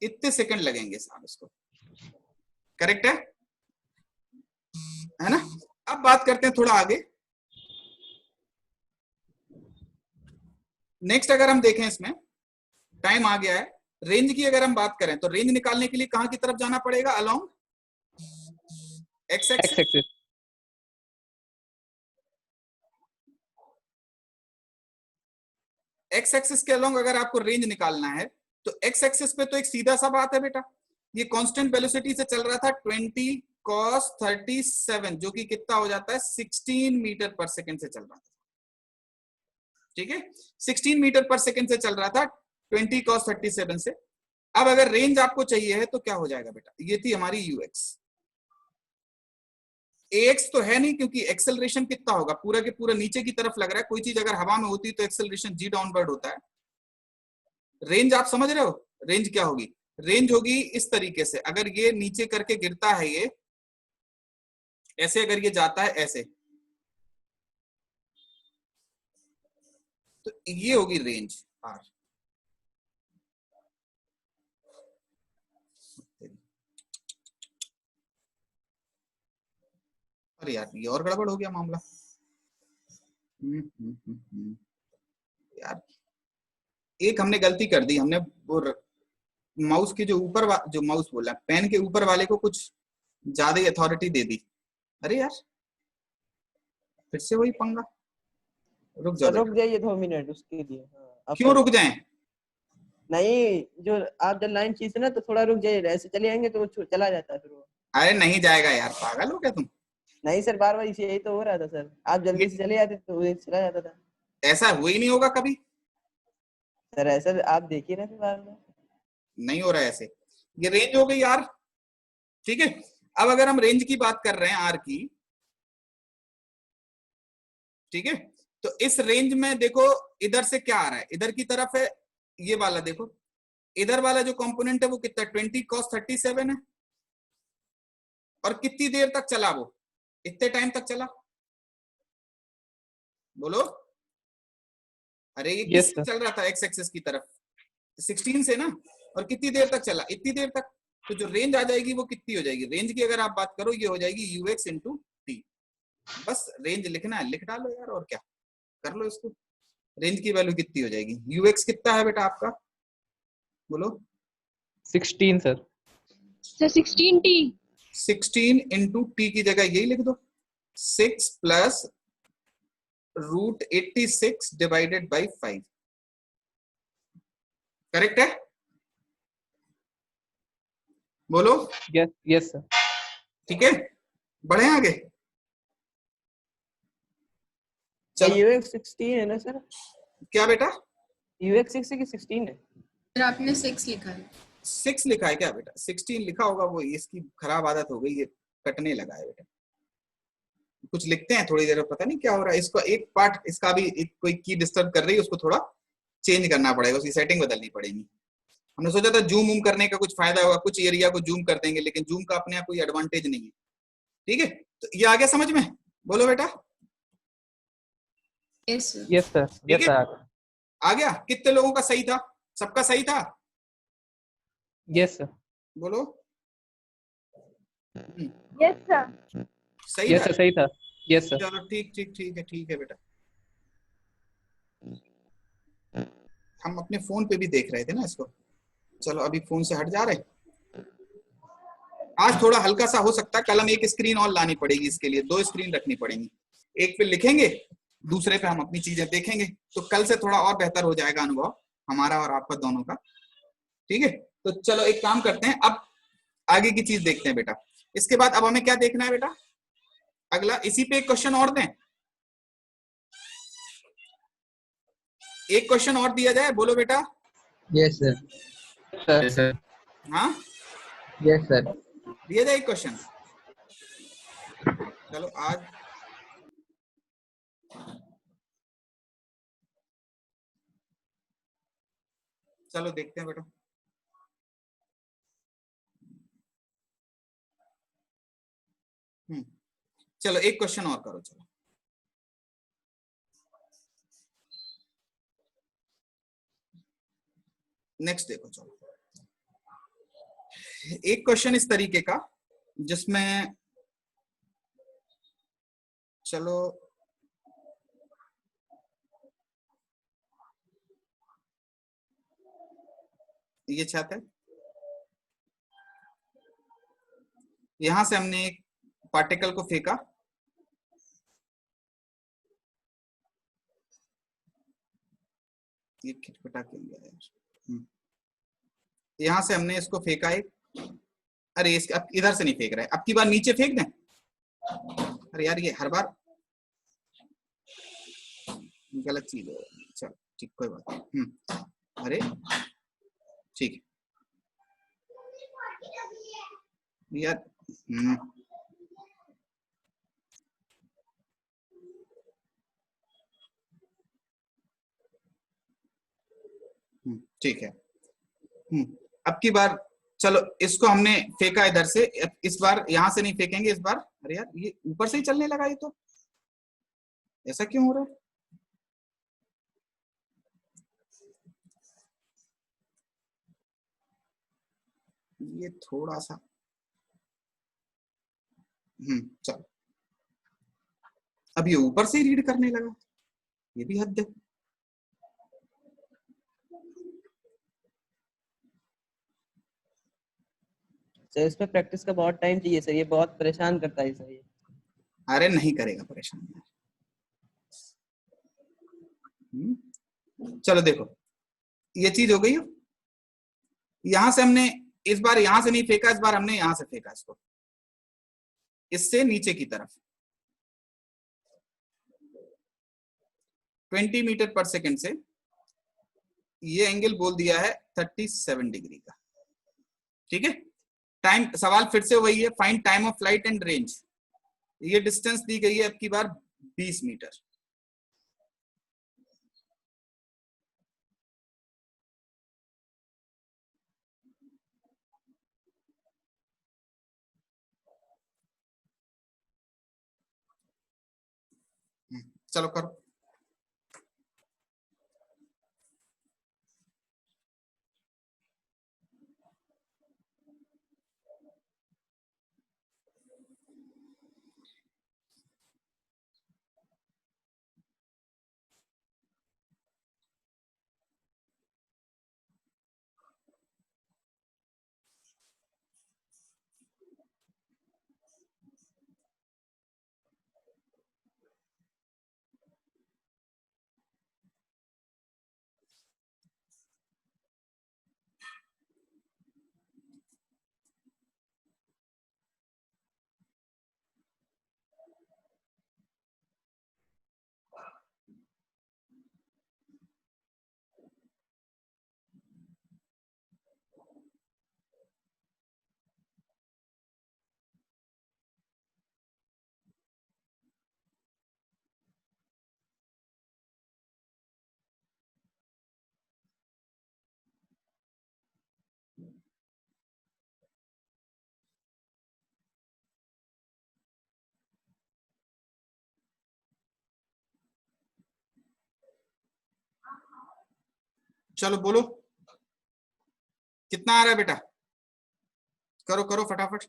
इतने सेकंड लगेंगे साहब इसको, करेक्ट है ना। अब बात करते हैं थोड़ा आगे। नेक्स्ट अगर हम देखें, इसमें टाइम आ गया है, रेंज की अगर हम बात करें तो रेंज निकालने के लिए कहां की तरफ जाना पड़ेगा, along x axis. X axis के अलोंग अगर आपको रेंज निकालना है तो एक्स एक्सिस पे तो एक सीधा सा बात है बेटा, ये कांस्टेंट वेलोसिटी से चल रहा था 20 cos 37, जो कि कितना हो जाता है 16 मीटर पर सेकंड से चल रहा था। ठीक है, 16 मीटर पर सेकंड से चल रहा था 20 cos 37 से। अब अगर रेंज आपको चाहिए है तो क्या हो जाएगा बेटा, ये थी हमारी यूएक्स। एएक्स तो है नहीं, क्योंकि एक्सेलरेशन कितना होगा, पूरा के पूरा नीचे की तरफ लग रहा है। कोई चीज अगर हवा में होती है तो एक्सेलरेशन जी डाउनवर्ड होता है। रेंज आप समझ रहे हो, रेंज क्या होगी, रेंज होगी इस तरीके से, अगर ये नीचे करके गिरता है, ये ऐसे अगर ये जाता है ऐसे, तो ये होगी रेंज आर। अरे यार ये और गड़बड़ हो गया मामला। यार एक हमने गलती कर दी, हमने वो माउस के जो ऊपर जो माउस बोला पेन के ऊपर वाले को कुछ ज्यादा ही अथॉरिटी दे दी। अरे यार फिर से वही पंगा। रुक जाइए 2 मिनट उसके लिए। क्यों रुक जाएं? नहीं, जो आप जब लाइन खींचते ना तो थोड़ा रुक जाइए, ऐसे चले जाएंगे तो चला जाता है फिर वो। अरे नहीं जाएगा यार, पागल हो क्या तुम? नहीं सर, बार इसे यही तो हो रहा था सर, आप जल्दी से चले जाते तो वो चला जाता था। ऐसा हुआ ही नहीं होगा कभी सर, ऐसा आप देखिए ना, बार नहीं हो रहा है ऐसे। ये रेंज हो गई यार, ठीक है। अब अगर हम रेंज की बात कर रहे हैं आर की, ठीक है, तो इस रेंज में देखो इधर से क्या आ रहा है, इधर की तरफ है ये वाला, देखो इधर वाला जो कंपोनेंट है वो कितना 20 cos 37 है। और कितनी देर तक चला वो, इतने टाइम तक चला, बोलो। अरे ये किस चल रहा था एक्स एक्सिस की तरफ, 16 से ना, और कितनी देर तक चला, इतनी देर तक। तो जो रेंज आ जाएगी वो कितनी हो जाएगी? रेंज की अगर आप बात करो ये हो जाएगी ux इंटू टी। बस रेंज लिखना है, लिख डालो यार, और क्या कर लो इसको। रेंज की वैल्यू कितनी हो जाएगी? ux कितना है बेटा आपका, बोलो? 16 sir. Sir 16t। 16 into T की जगह यही लिख दो, 6 plus root 86 divided by 5। Correct है? बोलो। Yes yes sir. ठीक है, बढ़े आगे। चलो, यूएक्स 16 है ना सर? क्या बेटा? यूएक्स 6 है कि 16 है? फिर आपने 6 लिखा है। 6 लिखा है क्या बेटा? 16 लिखा होगा, वो इसकी खराब आदत हो गई, ये कटने लगा है बेटा। कुछ लिखते हैं थोड़ी देर में, पता नहीं क्या हो रहा है इसको। एक पार्ट इसका भी एक कोई की डिस्टर्ब कर रही है, उसको थोड़ा चेंज करना पड़ेगा, उसकी सेटिंग बदलनी पड़ेगी। हमने सोचा था जूम वूम करने का कुछ फायदा होगा, कुछ एरिया को जूम कर देंगे, लेकिन जूम का अपने आप कोई एडवांटेज नहीं है। ठीक है, तो ये आ गया समझ में? बोलो बेटा। Yes sir. Yes sir. ठीक यस है, सर। आ गया? कितने लोगों का सही था? सबका सही था? Yes sir. बोलो। Yes sir. सही यस था? सर सही था। Yes sir. चलो ठीक ठीक ठीक है बेटा। हम अपने फोन पे भी देख रहे थे ना इसको। चलो अभी फोन से हट जा रहे। आज थोड़ा हल्का सा हो सकता है, कल हम एक स्क्रीन और लानी पड़ेगी इसके लिए, 2 स्क्रीन रखनी पड़ेंगी। एक पे लिखेंगे, दूसरे पे हम अपनी चीजें देखेंगे, तो कल से थोड़ा और बेहतर हो जाएगा अनुभव हमारा और आपका दोनों का। ठीक है, तो चलो एक काम करते हैं, अब आगे की चीज देखते हैं बेटा। इसके बाद अब हमें क्या देखना है बेटा? अगला, इसी पे एक क्वेश्चन और दें, एक क्वेश्चन और दिया जाए, बोलो बेटा। Yes sir. सर। हाँ, यस सर। दिया जाए एक क्वेश्चन। चलो आज चलो देखते हैं बेटा। चलो एक क्वेश्चन और करो। चलो नेक्स्ट देखो। चलो एक क्वेश्चन इस तरीके का जिसमें, चलो ये छात्र है, यहां से हमने एक पार्टिकल को फेंका, ये खिटखटा क्यों गया यार? यहां से हमने इसको फेंका एक, अरे इस अब इधर से नहीं फेंक रहे, अब की बार नीचे फेंक दें। अरे यार ये हर बार गलत चीज हो रही है। चलो ठीक, कोई बात नहीं। अरे ठीक है यार। ठीक है। अब की बार चलो इसको हमने फेंका इधर से, इस बार यहां से नहीं फेंकेंगे इस बार। अरे यार ये ऊपर से ही चलने लगा, ये तो ऐसा क्यों हो रहा है? ये थोड़ा सा चलो, अब ये ऊपर से ही रीड करने लगा, ये भी हद है। सर इसमें प्रैक्टिस का बहुत टाइम चाहिए सर, ये बहुत परेशान करता है सर ये। अरे नहीं करेगा परेशान यार। चलो देखो, ये चीज हो गई। यहां से हमने इस बार यहां से नहीं फेंका, इस बार हमने यहां से फेंका इसको, इससे नीचे की तरफ 20 मीटर पर सेकंड से। ये एंगल बोल दिया है 37 डिग्री का। ठीक है, टाइम सवाल फिर से वही है, find time of flight and range. ये डिस्टेंस दी गई है अब की बार 20 मीटर। चलो करो। चलो बोलो कितना आ रहा है बेटा, करो करो फटाफट।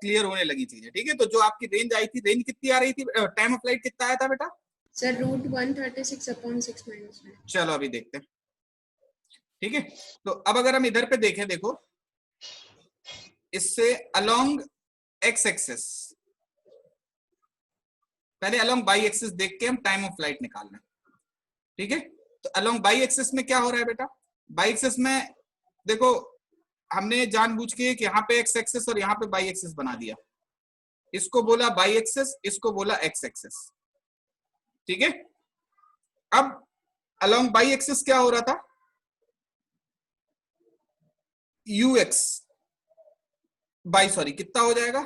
क्लियर होने लगी चीजें, ठीक है। तो जो आपकी रेंज आई थी, रेंज कितनी आ रही थी, टाइम ऑफ फ्लाइट कितना आया था बेटा? Sir root 136/6 minus 9। चलो अभी देखते हैं, ठीक है। तो अब अगर हम इधर पे देखें, देखो इससे अलोंग एक्स एक्सिस, पहले अलोंग बाई एक्सिस देख के हम टाइम ऑफ फ्लाइट निकालना है, ठीक है। तो अलोंग बाई एक्सिस में क्या हो रहा है बेटा, बाई एक्सिस में देखो हमने जानबूझ के कि यहाँ पे एक्स एक्सिस और यहाँ पे बाई एक्सिस बना दिया, इसको बोला बाई एक्सिस, इसको बोला एक्स एक्सिस, ठीक है। अब अलोंग बाई एक्सिस क्या हो रहा था, यू एक्स बाई, सॉरी कितना हो जाएगा,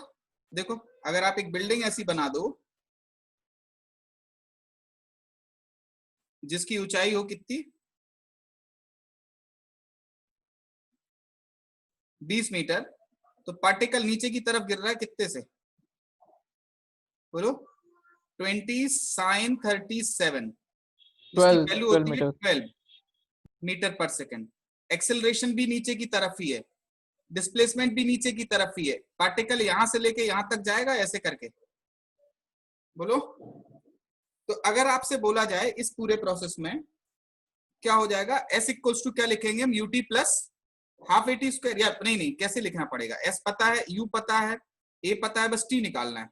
देखो अगर आप एक बिल्डिंग ऐसी बना दो जिसकी ऊंचाई हो कितनी 20 मीटर, तो पार्टिकल नीचे की तरफ गिर रहा है कितने से, बोलो 20 sin 37, 12 वैल्यू होती है मीटर 12 मीटर पर सेकेंड। एक्सेलरेशन भी नीचे की तरफ ही है, डिस्प्लेसमेंट भी नीचे की तरफ ही है, पार्टिकल यहां से लेके यहां तक जाएगा ऐसे करके, बोलो। तो अगर आपसे बोला जाए इस पूरे प्रोसेस में क्या हो जाएगा, एस इक्वल्स टू क्या लिखेंगे हम, UT plus half a t square, या नहीं कैसे लिखना पड़ेगा, एस पता है, यू पता है, ए पता है, बस टी निकालना है।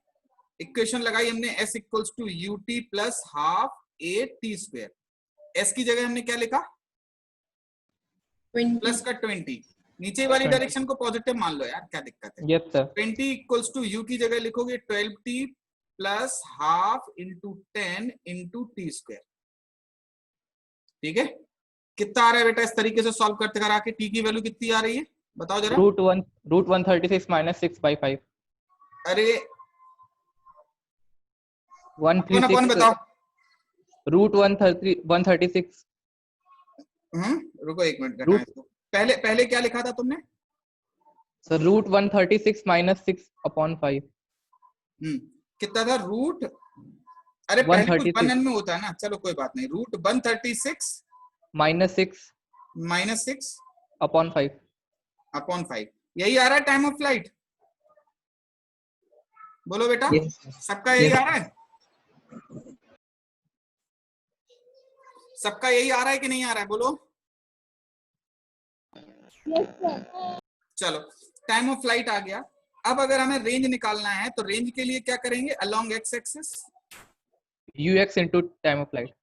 इक्वेशन लगाई हमने, s equals to u t plus half a t square, s की जगह हमने क्या लिखा, 20 प्लस का 20, नीचे वाली डायरेक्शन को पॉजिटिव मान लो यार, क्या दिक्कत है। Yes sir 20 equals to u की जगह लिखोगे 12t plus half into 10 into t square, ठीक है। कितना आ रहा है बेटा इस तरीके से सॉल्व करते करा के, टी की वैल्यू कितनी आ रही है बताओ जरा। रूट 136 माइनस 6/5 अरे 136 बताओ, रूट 136 रुको एक मिनट करना है इसको। पहले क्या लिखा था तुमने, सर रूट 136 माइनस 6/5 कितना था रूट, अरे पहले कुछ 136 1n में होता है ना, चलो कोई बात नहीं, रूट 136 माइनस 6/5 अपॉन 5 यही आ रहा है टाइम ऑफ फ्लाइट, बोलो बेटा। Yes, sir. सबका यही Yes. आ रहा है, सबका यही आ रहा है कि नहीं आ रहा है, बोलो। चलो टाइम ऑफ फ्लाइट आ गया। अब अगर हमें रेंज निकालना है तो रेंज के लिए क्या करेंगे, along x axis, ux into time of flight.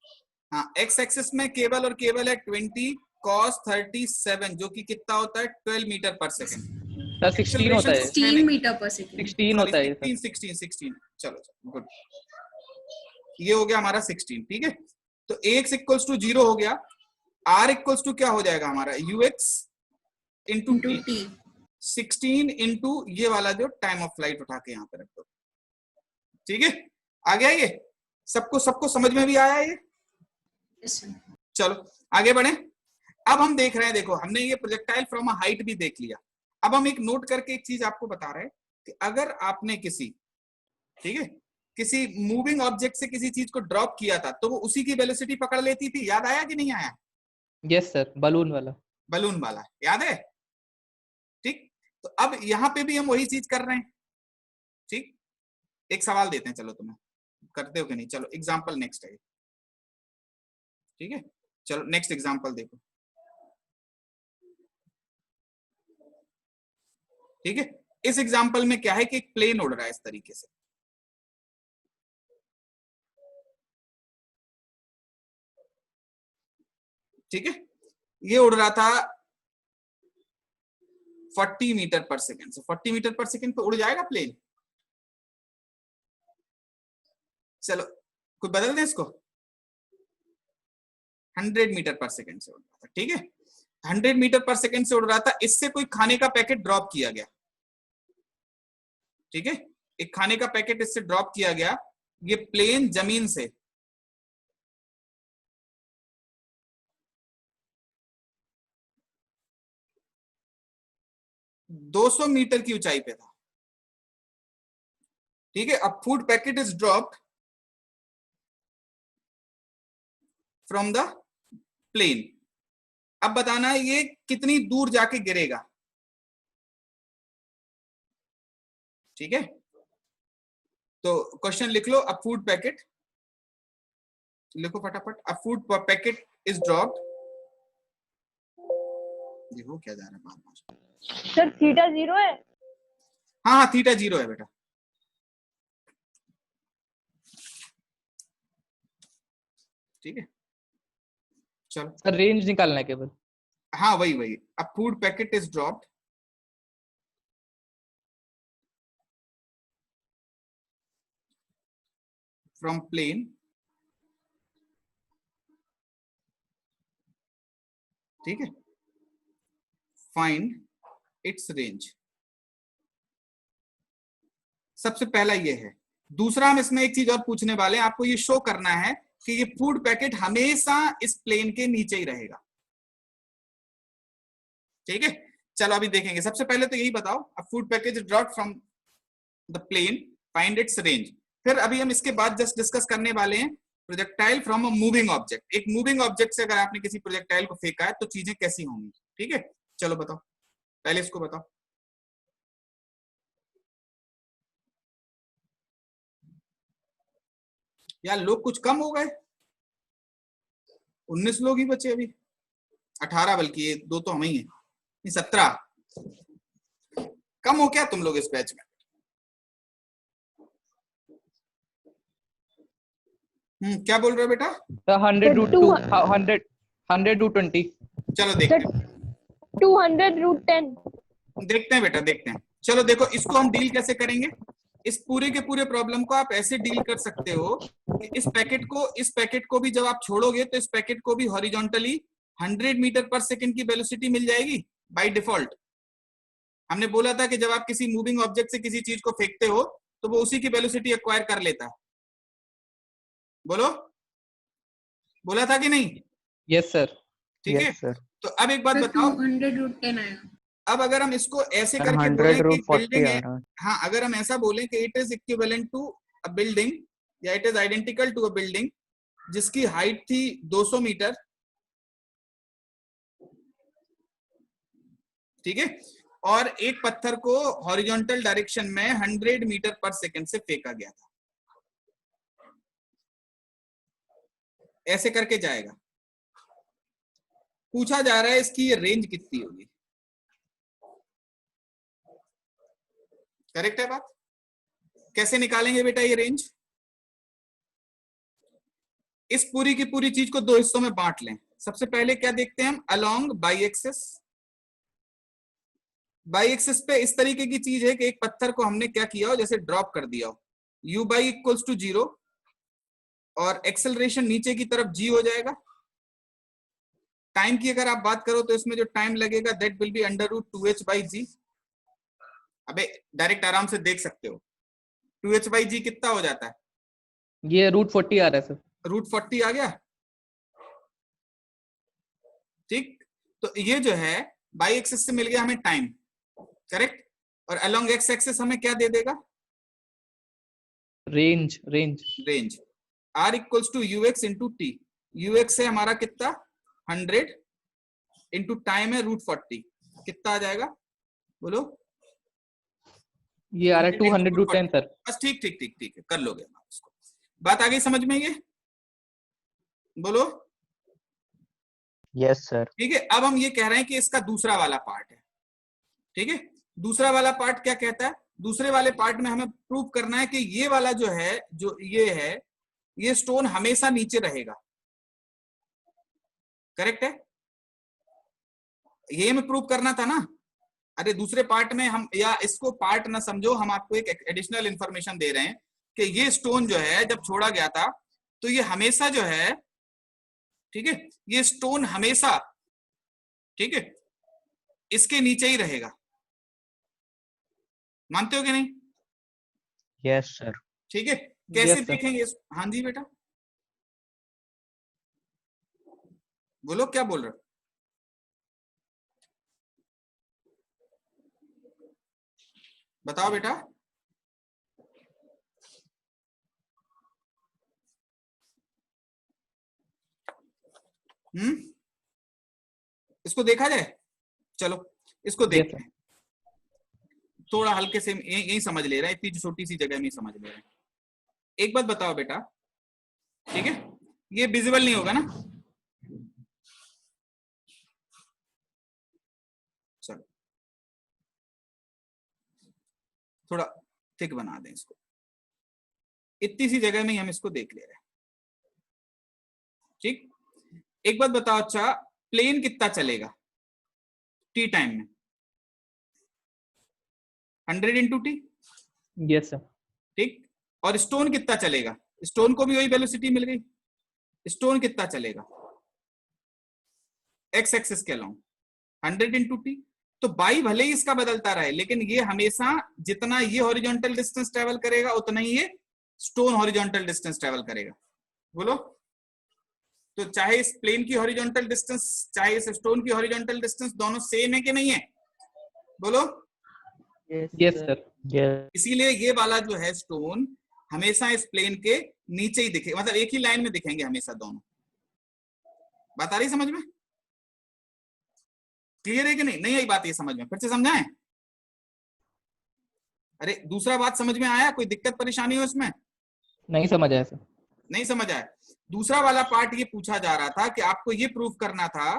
हाँ एक्स एक्सिस में केवल और केवल है 20 cos 37 जो कि कितना होता है 12 मीटर पर सेकेंड, सर 16 होता है, 16 मीटर पर सेकेंड। 16 होता है सर। 16 चलो गुड, ये हो गया हमारा 16, ठीक है। तो ax इक्वल्स टू 0 हो गया, r इक्वल्स टू क्या हो जाएगा हमारा ux इंटू टी, 16 इंटू ये वाला जो टाइम ऑफ फ्लाइट उठा के यहाँ पे रख दो, ठीक है। आ गया ये, सबको समझ में भी आया ये, Yes, sir. चलो आगे बढ़े। अब हम देख रहे हैं, देखो हमने ये प्रोजेक्टाइल फ्रॉम अ हाइट भी देख लिया। अब हम एक नोट करके एक चीज आपको बता रहे हैं कि अगर आपने किसी, ठीक है, किसी मूविंग ऑब्जेक्ट से किसी चीज को ड्रॉप किया था तो वो उसी की वेलोसिटी पकड़ लेती थी, याद आया कि नहीं आया, यस सर, बलून वाला। बलून वाला याद है, ठीक। तो अब यहाँ पे भी हम वही चीज कर रहे हैं, ठीक। एक सवाल देते हैं चलो तुम्हें, करते हो कि नहीं? चलो एग्जाम्पल नेक्स्ट है, ठीक है। चलो नेक्स्ट एग्जाम्पल देखो, ठीक है। इस एग्जाम्पल में क्या है कि एक प्लेन उड़ रहा है इस तरीके से, ठीक है। ये उड़ रहा था 40 मीटर पर सेकेंड से। 40 मीटर पर सेकेंड पे उड़ जाएगा प्लेन? चलो कोई बदल दे इसको, 100 मीटर पर सेकेंड से उड़ रहा था, ठीक है। 100 मीटर पर सेकेंड से उड़ रहा था, इससे कोई खाने का पैकेट ड्रॉप किया गया, ठीक है। एक खाने का पैकेट इससे ड्रॉप किया गया, ये प्लेन जमीन से 200 मीटर की ऊंचाई पे था, ठीक है। अब food packet is dropped from the plane. अब बताना है ये कितनी दूर जाके गिरेगा, ठीक है। तो क्वेश्चन लिख लो, अ फूड पैकेट, लिखो फटाफट, अ फूड पैकेट इज ड्रॉप्ड, देखो क्या जा रहा है बार बार। सर थीटा 0 है। हाँ हाँ थीटा 0 है बेटा, ठीक है। चलो सर रेंज निकालना है केवल। हाँ वही वही, a food packet is dropped from plane, ठीक है। Find its range. सबसे पहला ये है। दूसरा हम इसमें एक चीज और पूछने वाले हैं, आपको ये शो करना है कि ये फूड पैकेट हमेशा इस प्लेन के नीचे ही रहेगा, ठीक है। चलो अभी देखेंगे। सबसे पहले तो यही बताओ, a food packet dropped from the plane, find its range. फिर अभी हम इसके बाद जस्ट डिस्कस करने वाले हैं projectile from a moving object. एक मूविंग ऑब्जेक्ट से अगर आपने किसी प्रोजेक्टाइल को फेंका है तो चीजें कैसी होंगी, ठीक है। चलो बताओ, पहले इसको बताओ। यार लोग कुछ कम हो गए, 19 लोग ही बचे अभी, 18 बल्कि, ये 2 तो हम ही हैं, 17 कम हो क्या तुम लोग इस बैच में? क्या बोल रहे हो बेटा? 100 रूट 2 100 रूट 20। चलो देखते हैं, 200√10। देखते हैं बेटा, देखते हैं। चलो देखो इसको हम डील कैसे करेंगे। इस पूरे के पूरे प्रॉब्लम को आप ऐसे डील कर सकते हो कि इस पैकेट को भी जब आप छोड़ोगे तो इस पैकेट को भी हॉरिजॉन्टली 100 मीटर पर सेकंड की वेलोसिटी मिल जाएगी बाय डिफॉल्ट। हमने बोला था कि जब आप किसी मूविंग ऑब्जेक्ट से किसी चीज को फेंकते हो तो वो उसी की वेलोसिटी एक्वायर कर लेता है। बोलो, बोला था कि नहीं? Yes sir. ठीक है। Yes sir. तो अब एक बात बताओ, 200√10 आएगा। अब अगर हम इसको ऐसे सर करके बोले कि 100√40 बिल्डिंग आ है, रहा है। हाँ अगर हम ऐसा बोले कि it is equivalent to a building या it is identical to a building जिसकी हाइट थी 200 मीटर, ठीक है, और एक पत्थर को हॉरिजॉन्टल डायरेक्शन में 100 मीटर पर सेकंड से फेंका गया था, ऐसे करके जाएगा। पूछा जा रहा है इसकी ये रेंज कितनी होगी। करेक्ट है बात? कैसे निकालेंगे बेटा ये रेंज? इस पूरी की पूरी चीज को 2 हिस्सों में बांट लें। सबसे पहले क्या देखते हैं हम, along by axis. By axis पे इस तरीके की चीज है कि एक पत्थर को हमने क्या किया हो, जैसे ड्रॉप कर दिया हो, u बाई इक्वल्स टू 0 और एक्सेलरेशन नीचे की तरफ g हो जाएगा। टाइम की अगर आप बात करो तो इसमें जो टाइम लगेगा दैट विल बी √2h/g। अबे डायरेक्ट आराम से देख सकते हो, 2h/g कितना हो जाता है? ये √40 आ रहा है सर। √40 आ गया, ठीक। तो ये जो है बाई एक्सिस से मिल गया हमें टाइम, करेक्ट, और अलोंग एक्स एक्सिस हमें क्या दे देगा? Range. Range. r equals to ux into t. ux है हमारा कितना? 100 इंटू टाइम है √40, कितना आ जाएगा बोलो? ये आ रहा है 200√10 सर। बस ठीक ठीक ठीक ठीक है, कर लोगे आप इसको। बात आ गई समझ में ये? बोलो। Yes sir. ठीक है, अब हम ये कह रहे हैं कि इसका दूसरा वाला पार्ट है। ठीक है, दूसरा वाला पार्ट क्या कहता है? दूसरे वाले पार्ट में हमें प्रूव करना है कि ये वाला जो है, जो ये है, ये स्टोन हमेशा नीचे रहेगा। करेक्ट है? ये हमें प्रूव करना था ना। अरे दूसरे पार्ट में हम, या इसको पार्ट ना समझो, हम आपको एक एडिशनल इंफॉर्मेशन दे रहे हैं कि ये स्टोन जो है जब छोड़ा गया था तो ये हमेशा जो है, ठीक है, ये स्टोन हमेशा, ठीक है, इसके नीचे ही रहेगा। मानते हो कि नहीं? Yes sir. ठीक है, कैसे Yes, sir. देखेंगे? हाँ जी बेटा, बोलो क्या बोल रहे हो? बताओ बेटा। इसको देखा जाए, चलो इसको देखते हैं। थोड़ा हल्के से यही समझ ले रहे हैं, इतनी छोटी सी जगह में ही समझ ले रहे हैं। एक बात बताओ बेटा, ठीक है, ये विजिबल नहीं होगा ना? चलो थोड़ा थिक बना दें इसको, इतनी सी जगह में ही हम इसको देख ले रहे हैं। ठीक, एक बात बताओ, अच्छा प्लेन कितना चलेगा टी टाइम में? 100 इंटू टी। Yes sir. ठीक, और स्टोन कितना चलेगा? स्टोन को भी वही वेलोसिटी मिल गई। स्टोन कितना चलेगा एक्स एक्सिस के अलोंग? 100 into T. तो बाई भले ही इसका बदलता रहे, लेकिन ये हमेशा जितना ये हॉरिजॉन्टल डिस्टेंस ट्रेवल करेगा उतना ही ये स्टोन हॉरिजॉन्टल डिस्टेंस ट्रेवल करेगा। बोलो, तो चाहे इस प्लेन की हॉरिजॉन्टल डिस्टेंस, चाहे इस स्टोन की हॉरिजॉन्टल डिस्टेंस, दोनों सेम है कि नहीं है? बोलो। Yes sir. यस इसीलिए ये वाला जो है स्टोन हमेशा इस प्लेन के नीचे ही दिखे, मतलब एक ही लाइन में दिखेंगे हमेशा दोनों। बात आ रही समझ में? क्लियर है कि नहीं? नहीं आई बात ये समझ में? फिर से समझाएं? अरे दूसरा बात समझ में आया? कोई दिक्कत परेशानी हो इसमें? नहीं समझ आया सर। नहीं समझ आया? दूसरा वाला पार्ट ये पूछा जा रहा था कि आपको ये प्रूव करना था,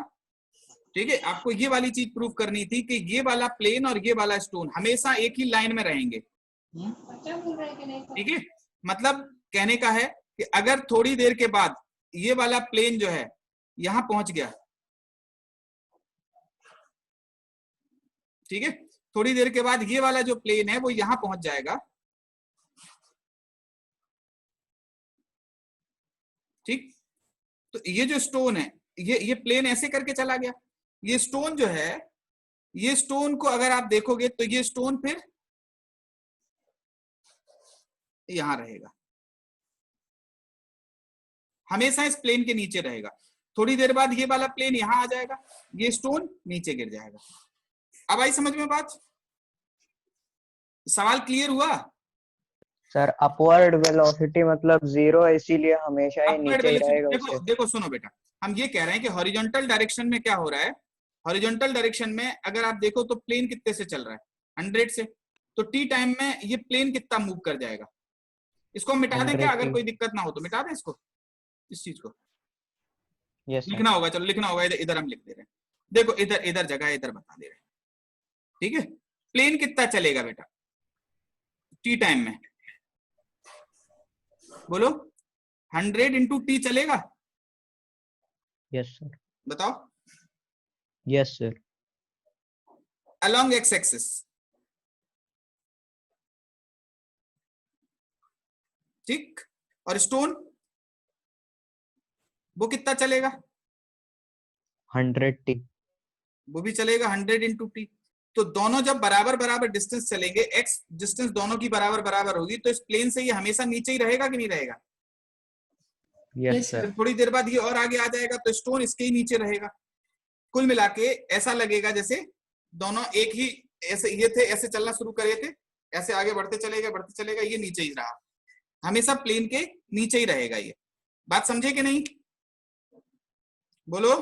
ठीक है, आपको ये वाली चीज प्रूव करनी थी कि ये वाला प्लेन और ये वाला स्टोन हमेशा एक ही लाइन में रहेंगे। ठीक है, मतलब कहने का है कि अगर थोड़ी देर के बाद ये वाला प्लेन जो है यहां पहुंच गया, ठीक है, थोड़ी देर के बाद ये वाला जो प्लेन है वो यहां पहुंच जाएगा। ठीक, तो ये जो स्टोन है, ये प्लेन ऐसे करके चला गया। ये स्टोन जो है, ये स्टोन को अगर आप देखोगे तो ये स्टोन फिर यहां रहेगा, हमेशा इस प्लेन के नीचे रहेगा। थोड़ी देर बाद ये वाला प्लेन यहां आ जाएगा, ये स्टोन नीचे गिर जाएगा। अब आई समझ में बात? सवाल क्लियर हुआ? सर, अपवर्ड वेलोसिटी मतलब 0 है, इसीलिए हमेशा ही अपवर्ड नीचे ही वेलोसिटी, रहेगा देखो उसे। देखो सुनो बेटा, हम ये कह रहे हैं कि हॉरिजॉन्टल डायरेक्शन में क्या हो रहा है। हॉरिजॉन्टल डायरेक्शन में अगर आप देखो तो प्लेन कितने से चल रहा है? 100 से। तो टी टाइम में ये प्लेन कितना मूव कर जाएगा? इसको हम मिटा दें क्या? अगर 100 कोई दिक्कत ना हो तो मिटा दें इसको, इस चीज को। Yes sir. लिखना होगा, चलो लिखना होगा, इधर हम लिख दे रहे हैं। देखो इधर इधर जगह इधर बता दे रहे हैं। ठीक है, प्लेन कितना चलेगा बेटा टी टाइम में? बोलो, 100 इंटू टी चलेगा? Yes sir. बताओ। Yes sir. Along x axis, ठीक, और स्टोन वो कितना चलेगा? 100 टी। वो भी चलेगा 100 इंटू टी। तो दोनों जब बराबर बराबर डिस्टेंस चलेंगे, एक्स डिस्टेंस दोनों की बराबर बराबर होगी, तो इस प्लेन से ये हमेशा नीचे ही रहेगा कि नहीं रहेगा? Yes sir. फिर थोड़ी देर बाद ये और आगे आ जाएगा तो स्टोन इसके ही नीचे रहेगा। कुल मिला के ऐसा लगेगा जैसे दोनों एक ही, ऐसे ये थे, ऐसे चलना शुरू करे थे, ऐसे आगे बढ़ते चलेगा, ये नीचे ही रहा, हमेशा प्लेन के नीचे ही रहेगा। ये बात समझे कि नहीं? बोलो।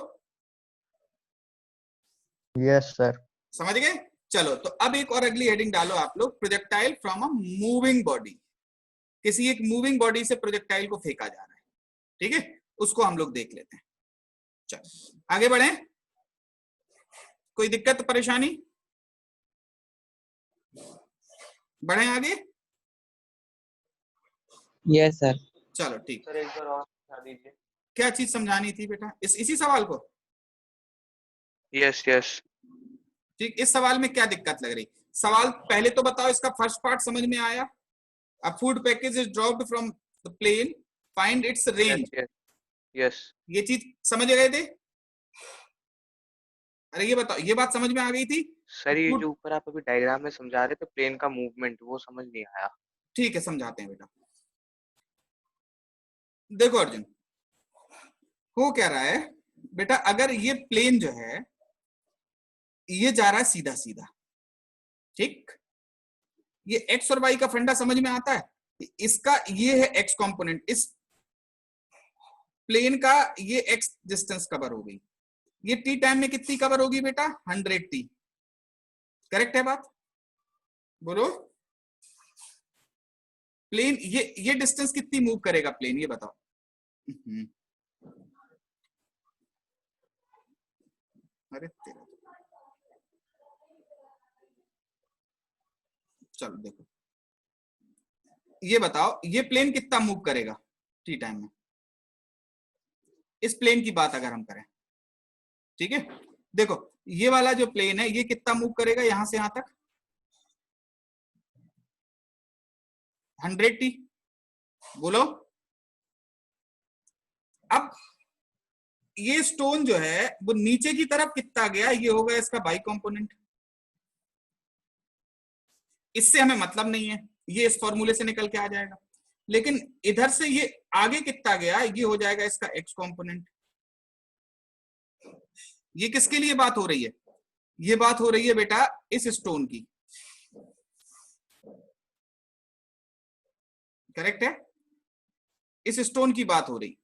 Yes sir. समझ गए? चलो तो अब एक और अगली हेडिंग डालो आप लोग, projectile from a moving body. किसी एक मूविंग बॉडी से प्रोजेक्टाइल को फेंका जा रहा है, ठीक है, उसको हम लोग देख लेते हैं। चलो आगे बढ़े, कोई दिक्कत परेशानी? बढ़े आगे? Yes, sir. चलो ठीक। सर एक बार और समझा दीजिए। क्या चीज समझानी थी बेटा इसी सवाल को? Yes yes. ठीक, इस सवाल में क्या दिक्कत लग रही? सवाल पहले तो बताओ, इसका फर्स्ट पार्ट समझ में आया? A food package is dropped from the plane, find its range. Yes. ये चीज समझ गए थे? अरे ये बताओ, ये बात समझ में आ गई थी? सर ये जो ऊपर आप अभी डायग्राम में समझा रहे थे प्लेन का मूवमेंट, वो समझ नहीं आया। ठीक है, समझाते हैं बेटा। देखो अर्जुन, हो क्या रहा है बेटा, अगर ये प्लेन जो है ये जा रहा है सीधा सीधा, ठीक, ये एक्स और वाई का फंडा समझ में आता है? इसका ये है एक्स कंपोनेंट, इस प्लेन का ये एक्स डिस्टेंस कवर हो गई, ये टी टाइम में कितनी कवर होगी बेटा? 100 टी। करेक्ट है बात? बोलो। प्लेन ये डिस्टेंस कितनी मूव करेगा प्लेन, ये बताओ। अरे तेरा, चलो देखो, ये बताओ ये प्लेन कितना मूव करेगा टी टाइम में? इस प्लेन की बात अगर हम करें, ठीक है, देखो ये वाला जो प्लेन है ये कितना मूव करेगा यहां से यहां तक? 100 टी। बोलो। अब ये स्टोन जो है वो नीचे की तरफ कितना गया, ये होगा इसका बाई कंपोनेंट। इससे हमें मतलब नहीं है, ये इस फॉर्मूले से निकल के आ जाएगा, लेकिन इधर से ये आगे कितना गया, ये हो जाएगा इसका एक्स कंपोनेंट। ये किसके लिए बात हो रही है? ये बात हो रही है बेटा इस स्टोन की। करेक्ट है? इस स्टोन की बात हो रही,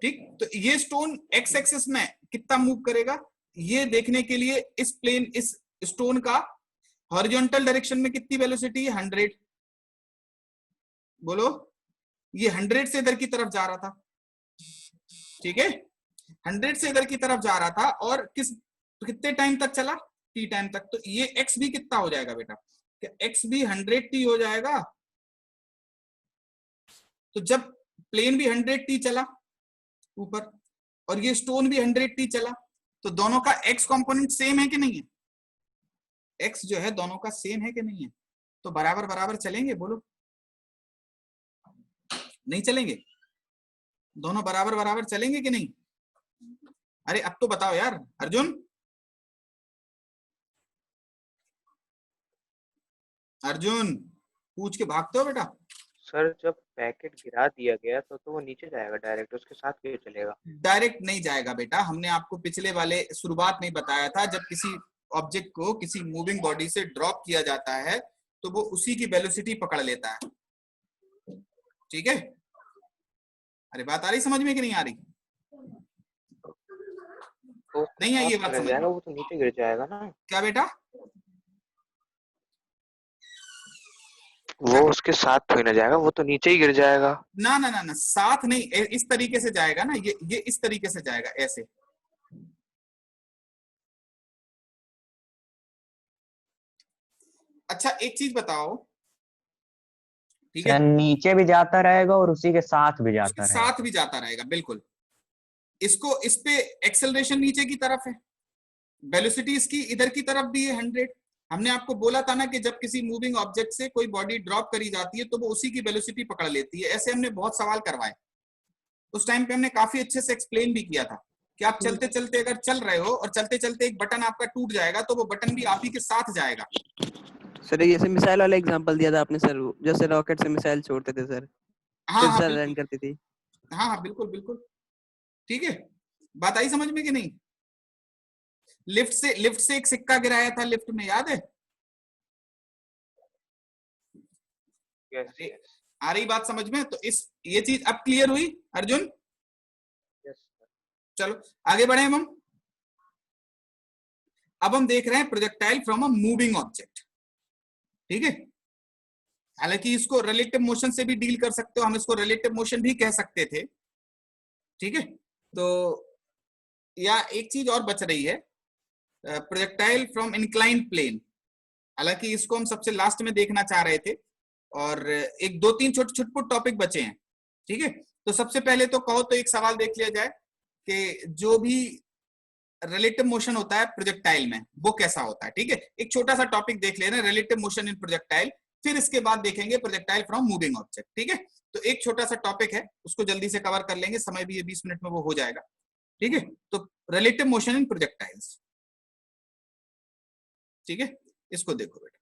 ठीक। तो ये स्टोन एक्स एक्सिस में कितना मूव करेगा, ये देखने के लिए इस प्लेन, इस स्टोन का हॉरिजॉन्टल डायरेक्शन में कितनी वेलोसिटी है? 100। बोलो। ये 100 से इधर की तरफ जा रहा था, ठीक है, 100 से इधर की तरफ जा रहा था, और कितने टाइम तक चला? टी टाइम तक। तो ये एक्स भी कितना हो जाएगा बेटा? क्या एक्स भी 100 टी हो जाएगा? तो जब प्लेन भी 100 टी चला ऊपर और ये स्टोन भी 100 टी चला, तो दोनों का एक्स कंपोनेंट सेम है कि नहीं है? एक्स जो है दोनों का सेम है कि नहीं है? तो बराबर बराबर चलेंगे? बोलो। नहीं चलेंगे? दोनों बराबर बराबर चलेंगे कि नहीं? अरे अब तो बताओ यार अर्जुन। अर्जुन पूछ के भागते हो बेटा। सर जब पैकेट गिरा दिया गया तो वो नीचे जाएगा डायरेक्ट, उसके साथ क्यों चलेगा? डायरेक्ट नहीं जाएगा बेटा, हमने आपको पिछले वाले शुरुआत में बताया था, जब किसी ऑब्जेक्ट को किसी मूविंग बॉडी से ड्रॉप किया जाता है तो वो उसी की वेलोसिटी पकड़ लेता है, ठीक है। अरे बात आ रही समझ में कि नहीं आ रही? तो नहीं है ये बात समझ में? वो तो नीचे गिर जाएगा ना। क्या बेटा? वो उसके साथ थोड़ी ना जाएगा, वो तो नीचे ही गिर जाएगा। ना ना ना ना, साथ नहीं, इस तरीके से जाएगा ना, ये इस तरीके से जाएगा, ऐसे। अच्छा एक चीज बताओ, ठीक है, नीचे भी जाता रहेगा और उसी के साथ भी जाता उसके रहेगा। साथ भी जाता रहेगा, बिल्कुल। इसको, इस पे एक्सेलरेशन नीचे की तरफ है, वेलोसिटी इसकी इधर की तरफ भी है 100। हमने आपको बोला था ना कि जब किसी मूविंग ऑब्जेक्ट से कोई बॉडी ड्रॉप करी जाती है तो वो उसी की वेलोसिटी पकड़ लेती है। ऐसे हमने बहुत सवाल करवाए, उस टाइम पे हमने काफी अच्छे से एक्सप्लेन भी किया था कि आप चलते चलते अगर चल रहे हो और चलते चलते एक बटन आपका टूट जाएगा तो वो बटन भी आप ही के साथ जाएगा। सर जैसे मिसाइल वाला एग्जांपल दिया था आपने सर, जैसे रॉकेट से मिसाइल छोड़ते थे सर, हाँ हाँ रन करती थी। हाँ हाँ बिल्कुल बिल्कुल, ठीक है। बात आई समझ में कि नहीं? लिफ्ट से एक सिक्का गिराया था लिफ्ट में, याद है? Yes yes. आ रही बात समझ में? तो ये चीज अब क्लियर हुई अर्जुन? यस। चलो आगे बढ़े हम। अब हम देख रहे हैं projectile from a moving object, ठीक है। हालांकि इसको रिलेटिव मोशन से भी डील कर सकते हो, हम इसको रिलेटिव मोशन भी कह सकते थे, ठीक है। तो या एक चीज और बच रही है, प्रोजेक्टाइल फ्रॉम इंक्लाइंड प्लेन, हालांकि इसको हम सबसे लास्ट में देखना चाह रहे थे, और एक दो तीन छोटे छुटपुट टॉपिक बचे हैं, ठीक है। तो सबसे पहले तो कहो तो एक सवाल देख लिया जाए कि जो भी रिलेटिव मोशन होता है प्रोजेक्टाइल में वो कैसा होता है, ठीक है। एक छोटा सा टॉपिक देख लेना, रिलेटिव मोशन इन प्रोजेक्टाइल, फिर इसके बाद देखेंगे प्रोजेक्टाइल फ्रॉम मूविंग ऑब्जेक्ट, ठीक है। तो एक छोटा सा टॉपिक है, उसको जल्दी से कवर कर लेंगे, समय भी ये 20 मिनट में वो हो जाएगा, ठीक है। तो रिलेटिव मोशन इन प्रोजेक्टाइल्स, ठीक है, इसको देखो बेटा।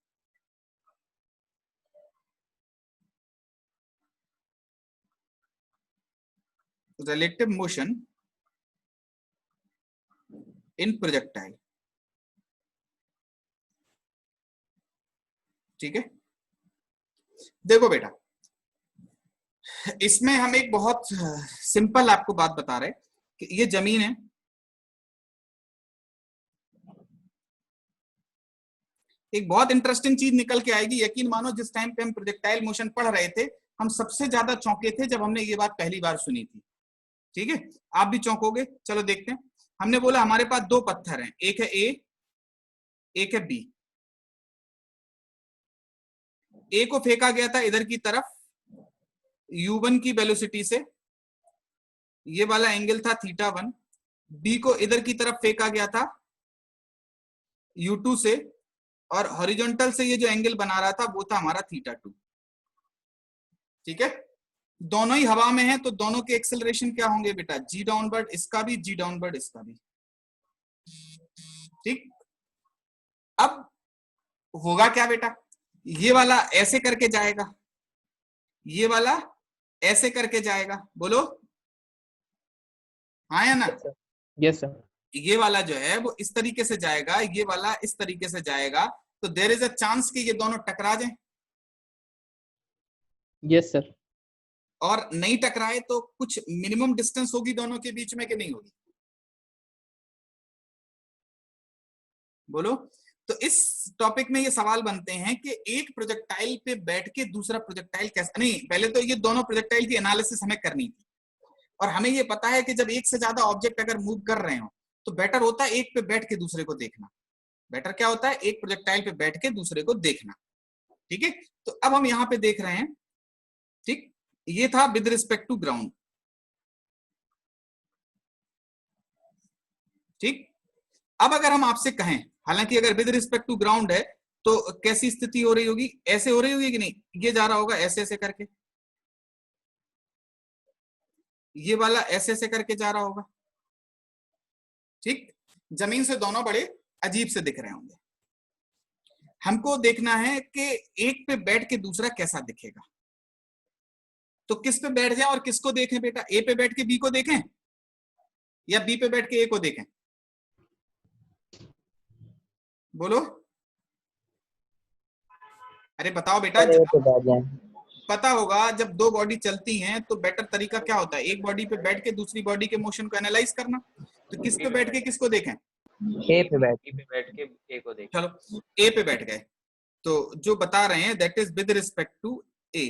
रिलेटिव मोशन इन प्रोजेक्टाइल, ठीक है। देखो बेटा, इसमें हम एक बहुत सिंपल आपको बात बता रहे कि ये जमीन है, एक बहुत इंटरेस्टिंग चीज निकल के आएगी, यकीन मानो जिस टाइम पे हम प्रोजेक्टाइल मोशन पढ़ रहे थे हम सबसे ज्यादा चौंके थे जब हमने ये बात पहली बार सुनी थी, ठीक है। आप भी चौंकोगे, चलो देखते हैं। हमने बोला हमारे पास दो पत्थर हैं, एक है ए, एक है बी। ए को फेंका गया था इधर की तरफ u1 की वेलोसिटी से, ये वाला एंगल था θ1। बी को इधर की तरफ फेंका गया था u2 से, और हॉरिजॉन्टल से ये जो एंगल बना रहा था वो था हमारा θ2, ठीक है। दोनों ही हवा में है, तो दोनों के एक्सेलरेशन क्या होंगे बेटा, g डाउनवर्ड इसका भी, g डाउनवर्ड इसका भी, ठीक। अब होगा क्या बेटा, ये वाला ऐसे करके जाएगा, ये वाला ऐसे करके जाएगा, बोलो हाँ या ना। Yes sir. ये वाला जो है वो इस तरीके से जाएगा, ये वाला इस तरीके से जाएगा, तो देयर इज अ चांस कि ये दोनों टकरा जाएं, यस सर। और नहीं टकराए तो कुछ मिनिमम डिस्टेंस होगी दोनों के बीच में कि नहीं होगी, बोलो। तो इस टॉपिक में ये सवाल बनते हैं कि एक प्रोजेक्टाइल पे बैठ के दूसरा प्रोजेक्टाइल कैसे, नहीं पहले तो ये दोनों प्रोजेक्टाइल की एनालिसिस हमें करनी थी, और हमें ये पता है कि जब एक से ज्यादा ऑब्जेक्ट अगर मूव कर रहे हो तो बेटर होता है एक पे बैठ के दूसरे को देखना, बेटर क्या होता है, एक प्रोजेक्टाइल पे बैठ के दूसरे को देखना, ठीक है। तो अब हम यहाँ पे देख रहे हैं, ठीक, ये था विद रिस्पेक्ट टू ग्राउंड, ठीक। अब अगर हम आपसे कहें, हालांकि अगर विद रिस्पेक्ट टू ग्राउंड है तो कैसी स्थिति हो रही होगी, ऐसे हो रही होगी कि नहीं, ये जा रहा होगा ऐसे ऐसे करके, ये वाला ऐसे ऐसे करके जा रहा होगा, ठीक। जमीन से दोनों बड़े अजीब से दिख रहे होंगे। हमको देखना है कि एक पे बैठ के दूसरा कैसा दिखेगा, तो किस पे बैठ जाए और किसको देखें बेटा, ए पे बैठ के बी को देखें या बी पे बैठ के ए को देखें, बोलो, अरे बताओ बेटा। पता होगा जब दो बॉडी चलती हैं तो बेटर तरीका क्या होता है, एक बॉडी पे बैठ के दूसरी बॉडी के मोशन को एनालाइज करना, तो किस पे बैठ के किसको देखें, ए पे बैठ के ए को देखें। चलो ए पे बैठ गए, तो जो बता रहे हैं that is with respect to A,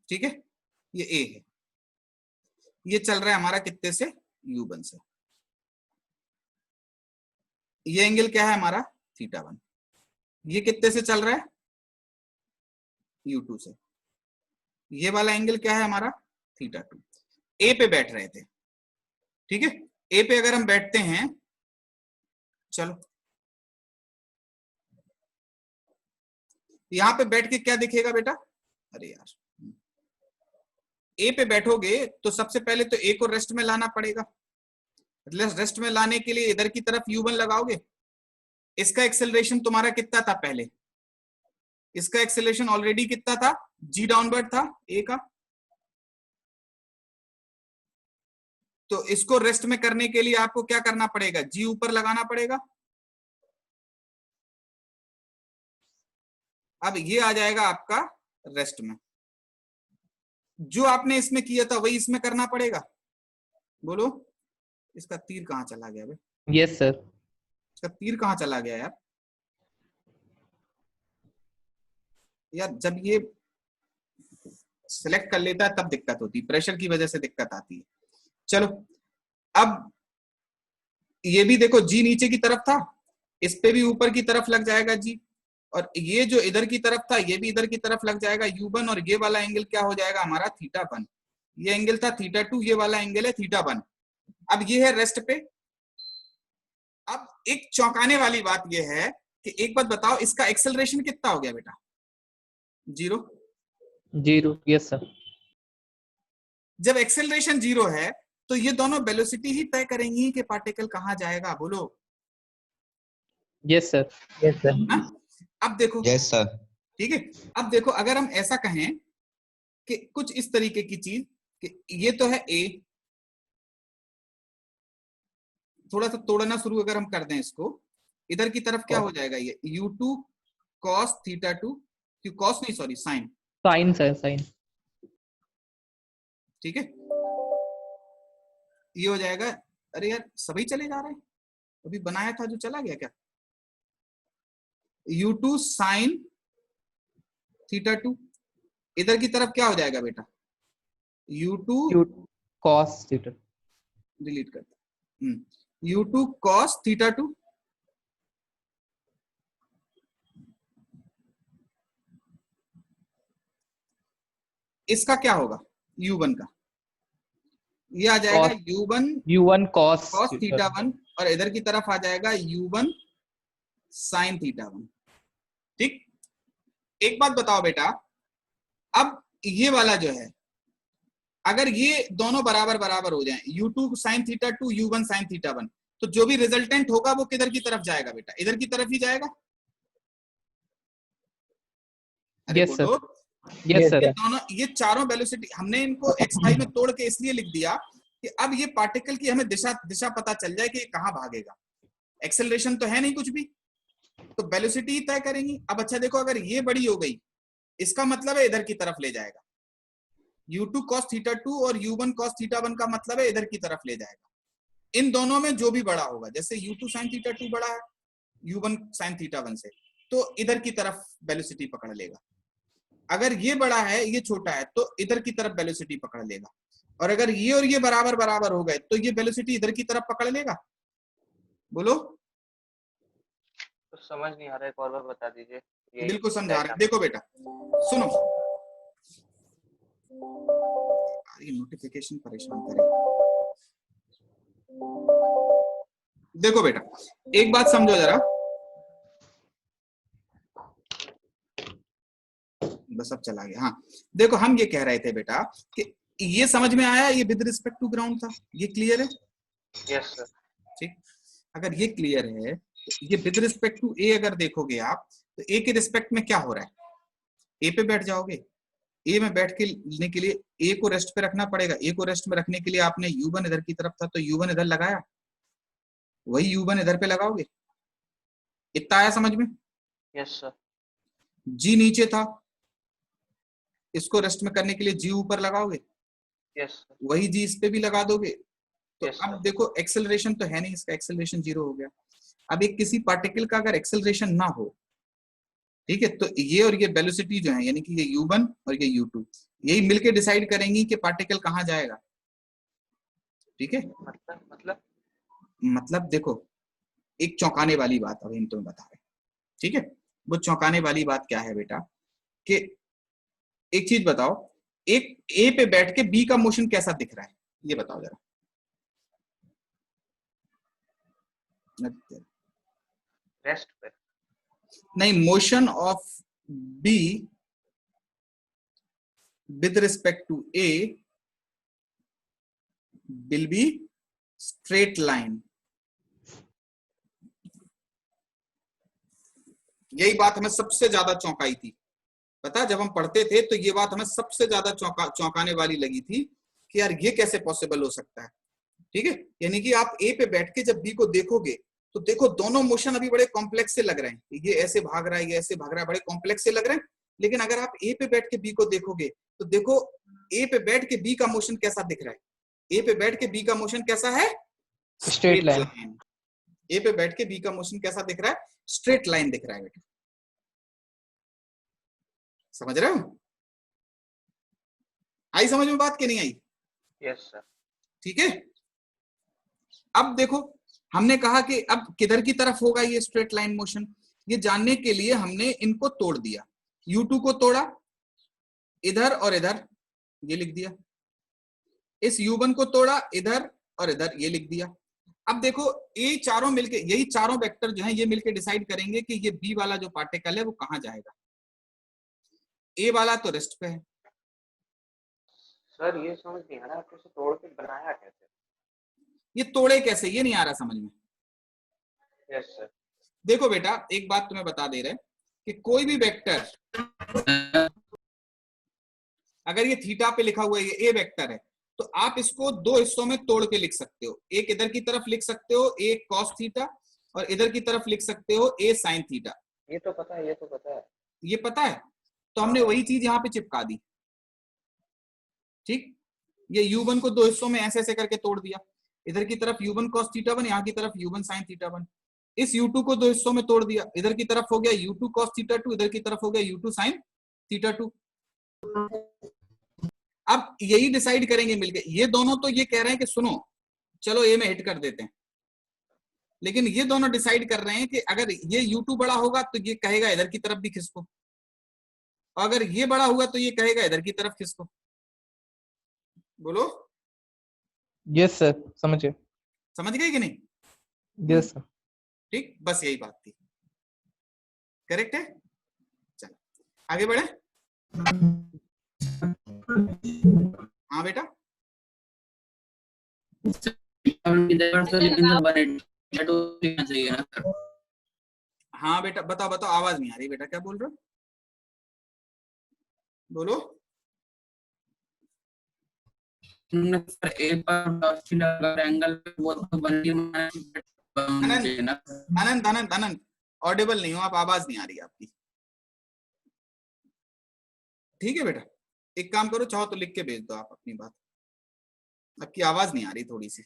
ठीक है, ये ए है, ये चल रहा है हमारा कितने से, u1 से, ये एंगल क्या है हमारा θ1, ये कितने से चल रहा है u2 से, ये वाला एंगल क्या है हमारा θ2। ए पे बैठ रहे थे, ठीक है। ए पे अगर हम बैठते हैं, चलो यहां पे बैठ के क्या दिखेगा बेटा, अरे यार, ए पे बैठोगे तो सबसे पहले तो ए को रेस्ट में लाना पड़ेगा, रेस्ट में लाने के लिए इधर की तरफ u1 लगाओगे, इसका एक्सेलरेशन तुम्हारा कितना था पहले, इसका एक्सेलरेशन ऑलरेडी कितना था, g डाउनवर्ड था ए का, तो इसको रेस्ट में करने के लिए आपको क्या करना पड़ेगा, g ऊपर लगाना पड़ेगा। अब ये आ जाएगा आपका रेस्ट में, जो आपने इसमें किया था वही इसमें करना पड़ेगा, बोलो इसका तीर कहाँ चला गया बे? Yes sir. इसका तीर कहाँ चला गया यार? यार जब ये सिलेक्ट कर लेता है तब दिक्कत होती है, प्रेशर की वजह से दिक्कत आती है। चलो अब ये भी देखो जी नीचे की तरफ था, इस पे भी ऊपर की तरफ लग जाएगा जी, और ये जो इधर की तरफ था ये भी इधर की तरफ लग जाएगा U1, और ये वाला एंगल क्या हो जाएगा हमारा θ1। ये एंगल था θ2, ये वाला एंगल है θ1। अब ये है रेस्ट पे। अब एक चौंकाने वाली बात ये है कि एक बात बताओ, इसका एक्सेलरेशन कितना हो गया बेटा? 0। 0 यस सर। जब एक्सेलरेशन 0 है तो ये दोनों वेलोसिटी ही तय करेंगी कि पार्टिकल कहां जाएगा, बोलो। Yes sir. Yes, sir. हाँ? अब देखो, यस सर। ठीक है, अब देखो अगर हम ऐसा कहें कि कुछ इस तरीके की चीज कि ये तो है A, थोड़ा सा तोड़ना शुरू अगर हम कर दें इसको, इधर की तरफ क्या हो जाएगा, ये U2 cos θ2, cos नहीं सॉरी साइन, साइन सर, साइन। ठीक है, ये हो जाएगा। अरे यार सभी चले जा रहे हैं, अभी बनाया था जो चला गया क्या? U2 sin θ2, इधर की तरफ क्या हो जाएगा बेटा? U2 cos theta. डिलीट करते, U2 cos θ2, इसका क्या होगा U1 का? ये आ जाएगा U1 cos θ1, और इधर की तरफ आ जाएगा U1 sin θ1। ठीक, एक बात बताओ बेटा, अब ये वाला जो है अगर ये दोनों बराबर बराबर हो जाएं, U2 sin θ2 U1 sin θ1, तो जो भी रिजल्टेंट होगा वो किधर की तरफ जाएगा बेटा? इधर की तरफ ही जाएगा। अरे यस सर। बोलो, यस सर। ये दोनों, ये चारों वेलोसिटी हमने इनको xy में तोड़ के इसलिए लिख दिया कि अब ये पार्टिकल की हमें दिशा पता चल जाए कि ये कहां भागेगा। एक्सेलरेशन तो है नहीं कुछ भी, तो वेलोसिटी ही तय करेंगी। अब अच्छा देखो, अगर ये बड़ी हो गई इसका मतलब है इधर की तरफ ले जाएगा। U2 cos θ2 और U1 cos θ1 का मतलब है इधर की तरफ ले जाएगा। इन दोनों में जो भी बड़ा होगा, जैसे U2 sin θ2 बड़ा है U1 sin θ1 से, तो इधर की तरफ वेलोसिटी पकड़ लेगा। अगर ये बड़ा है ये छोटा है तो इधर की तरफ वेलोसिटी पकड़ लेगा, और अगर ये और ये बराबर बराबर हो गए तो ये वेलोसिटी इधर की तरफ पकड़ लेगा। बोलो। तो समझ नहीं आ रहा है, एक और बार बता दीजिए। बिल्कुल समझा रहे हैं। देखो बेटा सुनो, ये नोटिफिकेशन परेशान करे। देखो बेटा एक बात समझो जरा, बस अब चला गया। हाँ देखो, हम ये कह रहे थे बेटा कि ये समझ में आया, ये विद रिस्पेक्ट टू ग्राउंड था, ये क्लियर है? Yes sir. ठीक, अगर ये क्लियर है तो ये विद रिस्पेक्ट टू ए अगर देखोगे आप तो ए के रिस्पेक्ट में क्या हो रहा है? ए पे बैठ जाओगे, ए में बैठ के लेने के लिए ए को रेस्ट पे रखना पड़ेगा। ए को रेस्ट में रखने के लिए आपने U1 इधर की तरफ था तो U1 इधर लगाया, वही U1 इधर पे लगाओगे। इतना आया समझ में? Yes sir. जी नीचे था, इसको रेस्ट में करने के लिए जी ऊपर लगाओगे, यस सर। वही जी इस पे भी लगा दोगे। तो Yes, अब देखो एक्सेलरेशन तो है नहीं, इसका एक्सेलरेशन 0 हो गया। अब एक किसी पार्टिकल का अगर एक्सेलरेशन ना हो, ठीक है, तो ये और ये वेलोसिटी जो है यानी कि ये U1 और ये U2 यही मिलके डिसाइड करेंगी कि पार्टिकल कहां जाएगा। ठीक है, मतलब देखो एक चौंकाने वाली बात अभी हम तुम्हें बता रहे हैं। ठीक है, वो चौंकाने वाली बात क्या है बेटा कि एक चीज बताओ, एक ए पे बैठ के बी का मोशन कैसा दिख रहा है ये बताओ जरा। रेस्ट पे नहीं, motion of B with respect to A will be straight line. यही बात हमें सबसे ज्यादा चौंकाई थी, पता, जब हम पढ़ते थे तो ये बात हमें सबसे ज्यादा चौंकाने वाली लगी थी कि यार ये कैसे पॉसिबल हो सकता है। ठीक है, यानी कि आप ए पे बैठ के जब बी को देखोगे तो देखो दोनों मोशन अभी बड़े कॉम्प्लेक्स से लग रहे हैं, ये ऐसे भाग रहा है, ये ऐसे भाग रहा है, बड़े कॉम्प्लेक्स से लग रहे हैं। लेकिन अगर आप ए पे बैठ के बी को देखोगे तो देखो ए पे बैठ के बी का मोशन कैसा दिख रहा है। ए पे बैठ के बी का मोशन कैसा है? Straight line. ए पे बैठ के बी का मोशन कैसा दिख रहा है? स्ट्रेट लाइन दिख रहा है बेटा, समझ रहे हो? आई समझ में बात कि नहीं आई? Yes sir. ठीक है, अब देखो हमने कहा कि अब किधर की तरफ होगा ये स्ट्रेट लाइन मोशन, ये जानने के लिए हमने इनको तोड़ दिया। U2 को तोड़ा इधर और इधर, ये लिख दिया। इस U1 को तोड़ा इधर और इधर, ये लिख दिया। अब देखो ये चारों मिलके, यही चारों वेक्टर जो हैं ये मिलके डिसाइड करेंगे कि ये बी वाला जो पार्टिकल है वो कहां जाएगा। ए वाला तो रेस्ट पे है। सर ये समझ नहीं आ रहा आपने इसे तोड़ के बनाया कैसे? ये तोड़े कैसे, ये नहीं आ रहा समझ में। Yes sir. देखो बेटा एक बात तुम्हें बता दे रहे कि कोई भी वेक्टर अगर ये थीटा पे लिखा हुआ है, ये ए वेक्टर है, तो आप इसको दो हिस्सों में तोड़ के लिख सकते हो। एक इधर की तरफ लिख सकते हो ए कॉस थीटा, और इधर की तरफ लिख सकते हो ए साइन थीटा। ये तो पता है, ये तो पता है। ये पता है, तो हमने वही चीज यहाँ पे चिपका दी। ठीक, ये U1 को दो हिस्सों में ऐसे ऐसे करके तोड़ दिया। इधर की तरफ U1 cos थीटा 1, यहाँ की तरफ U1 sin थीटा 1। इस U2 को दो हिस्सों में तोड़ दिया, इधर की तरफ हो गया U2 cos थीटा 2, इधर की तरफ हो गया U2 sin थीटा 2। अब यही डिसाइड करेंगे मिलके। ये दोनों तो ये कह रहे हैं कि सुनो चलो ए में हिट कर देते हैं, लेकिन ये दोनों डिसाइड कर रहे हैं कि अगर ये U2 बड़ा होगा तो ये कहेगा इधर की तरफ भी खिसको, और अगर ये बड़ा हुआ तो ये कहेगा इधर की तरफ खिसको। बोलो Yes sir, समझ गए। समझ गए कि नहीं? Yes sir. ठीक, बस यही बात थी। करेक्ट है, चलो आगे बढ़े। हाँ बेटा, हाँ बेटा बताओ बताओ, आवाज नहीं आ रही बेटा, क्या बोल रहे हो? बोलो। अनंत अनंत अनंत ऑडिबल नहीं हो आप, आवाज नहीं आ रही आपकी। ठीक है बेटा, एक काम करो, चाहो तो लिख के भेज दो आप अपनी बात, आपकी आवाज नहीं आ रही थोड़ी सी।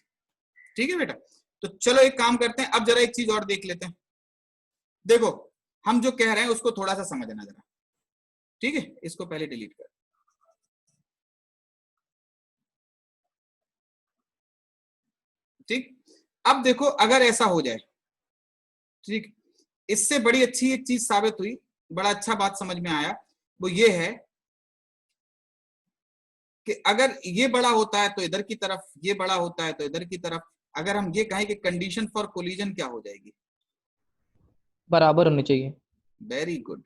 ठीक है बेटा, तो चलो एक काम करते हैं, अब जरा एक चीज और देख लेते हैं। देखो हम जो कह रहे हैं उसको थोड़ा सा समझना जरा। ठीक है, इसको पहले डिलीट कर। ठीक, अब देखो अगर ऐसा हो जाए, ठीक, इससे बड़ी अच्छी एक चीज साबित हुई, बड़ा अच्छा बात समझ में आया, वो ये है कि अगर ये बड़ा होता है तो इधर की तरफ, ये बड़ा होता है तो इधर की तरफ, अगर हम ये कहें कि कंडीशन फॉर कोलिजन क्या हो जाएगी? बराबर होनी चाहिए। Very good,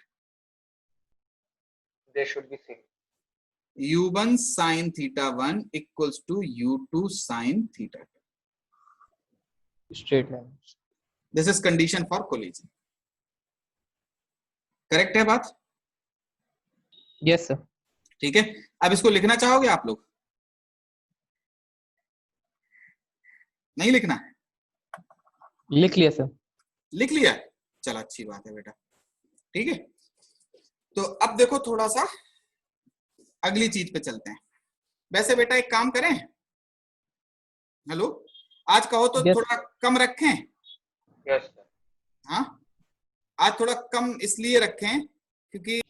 they should be same. U1 sin theta 1 equals to U2 sin theta 2। Straight line. This is condition for collision. Correct है बात? Yes sir. ठीक है, अब इसको लिखना चाहोगे आप लोग? नहीं लिखना? लिख लिया सर। लिख लिया, चलो अच्छी बात है बेटा। ठीक है, तो अब देखो थोड़ा सा अगली चीज पे चलते हैं। वैसे बेटा एक काम करें, हेलो, आज कहो तो Yes. थोड़ा कम रखें। Yes sir. हाँ, आज थोड़ा कम इसलिए रखें क्योंकि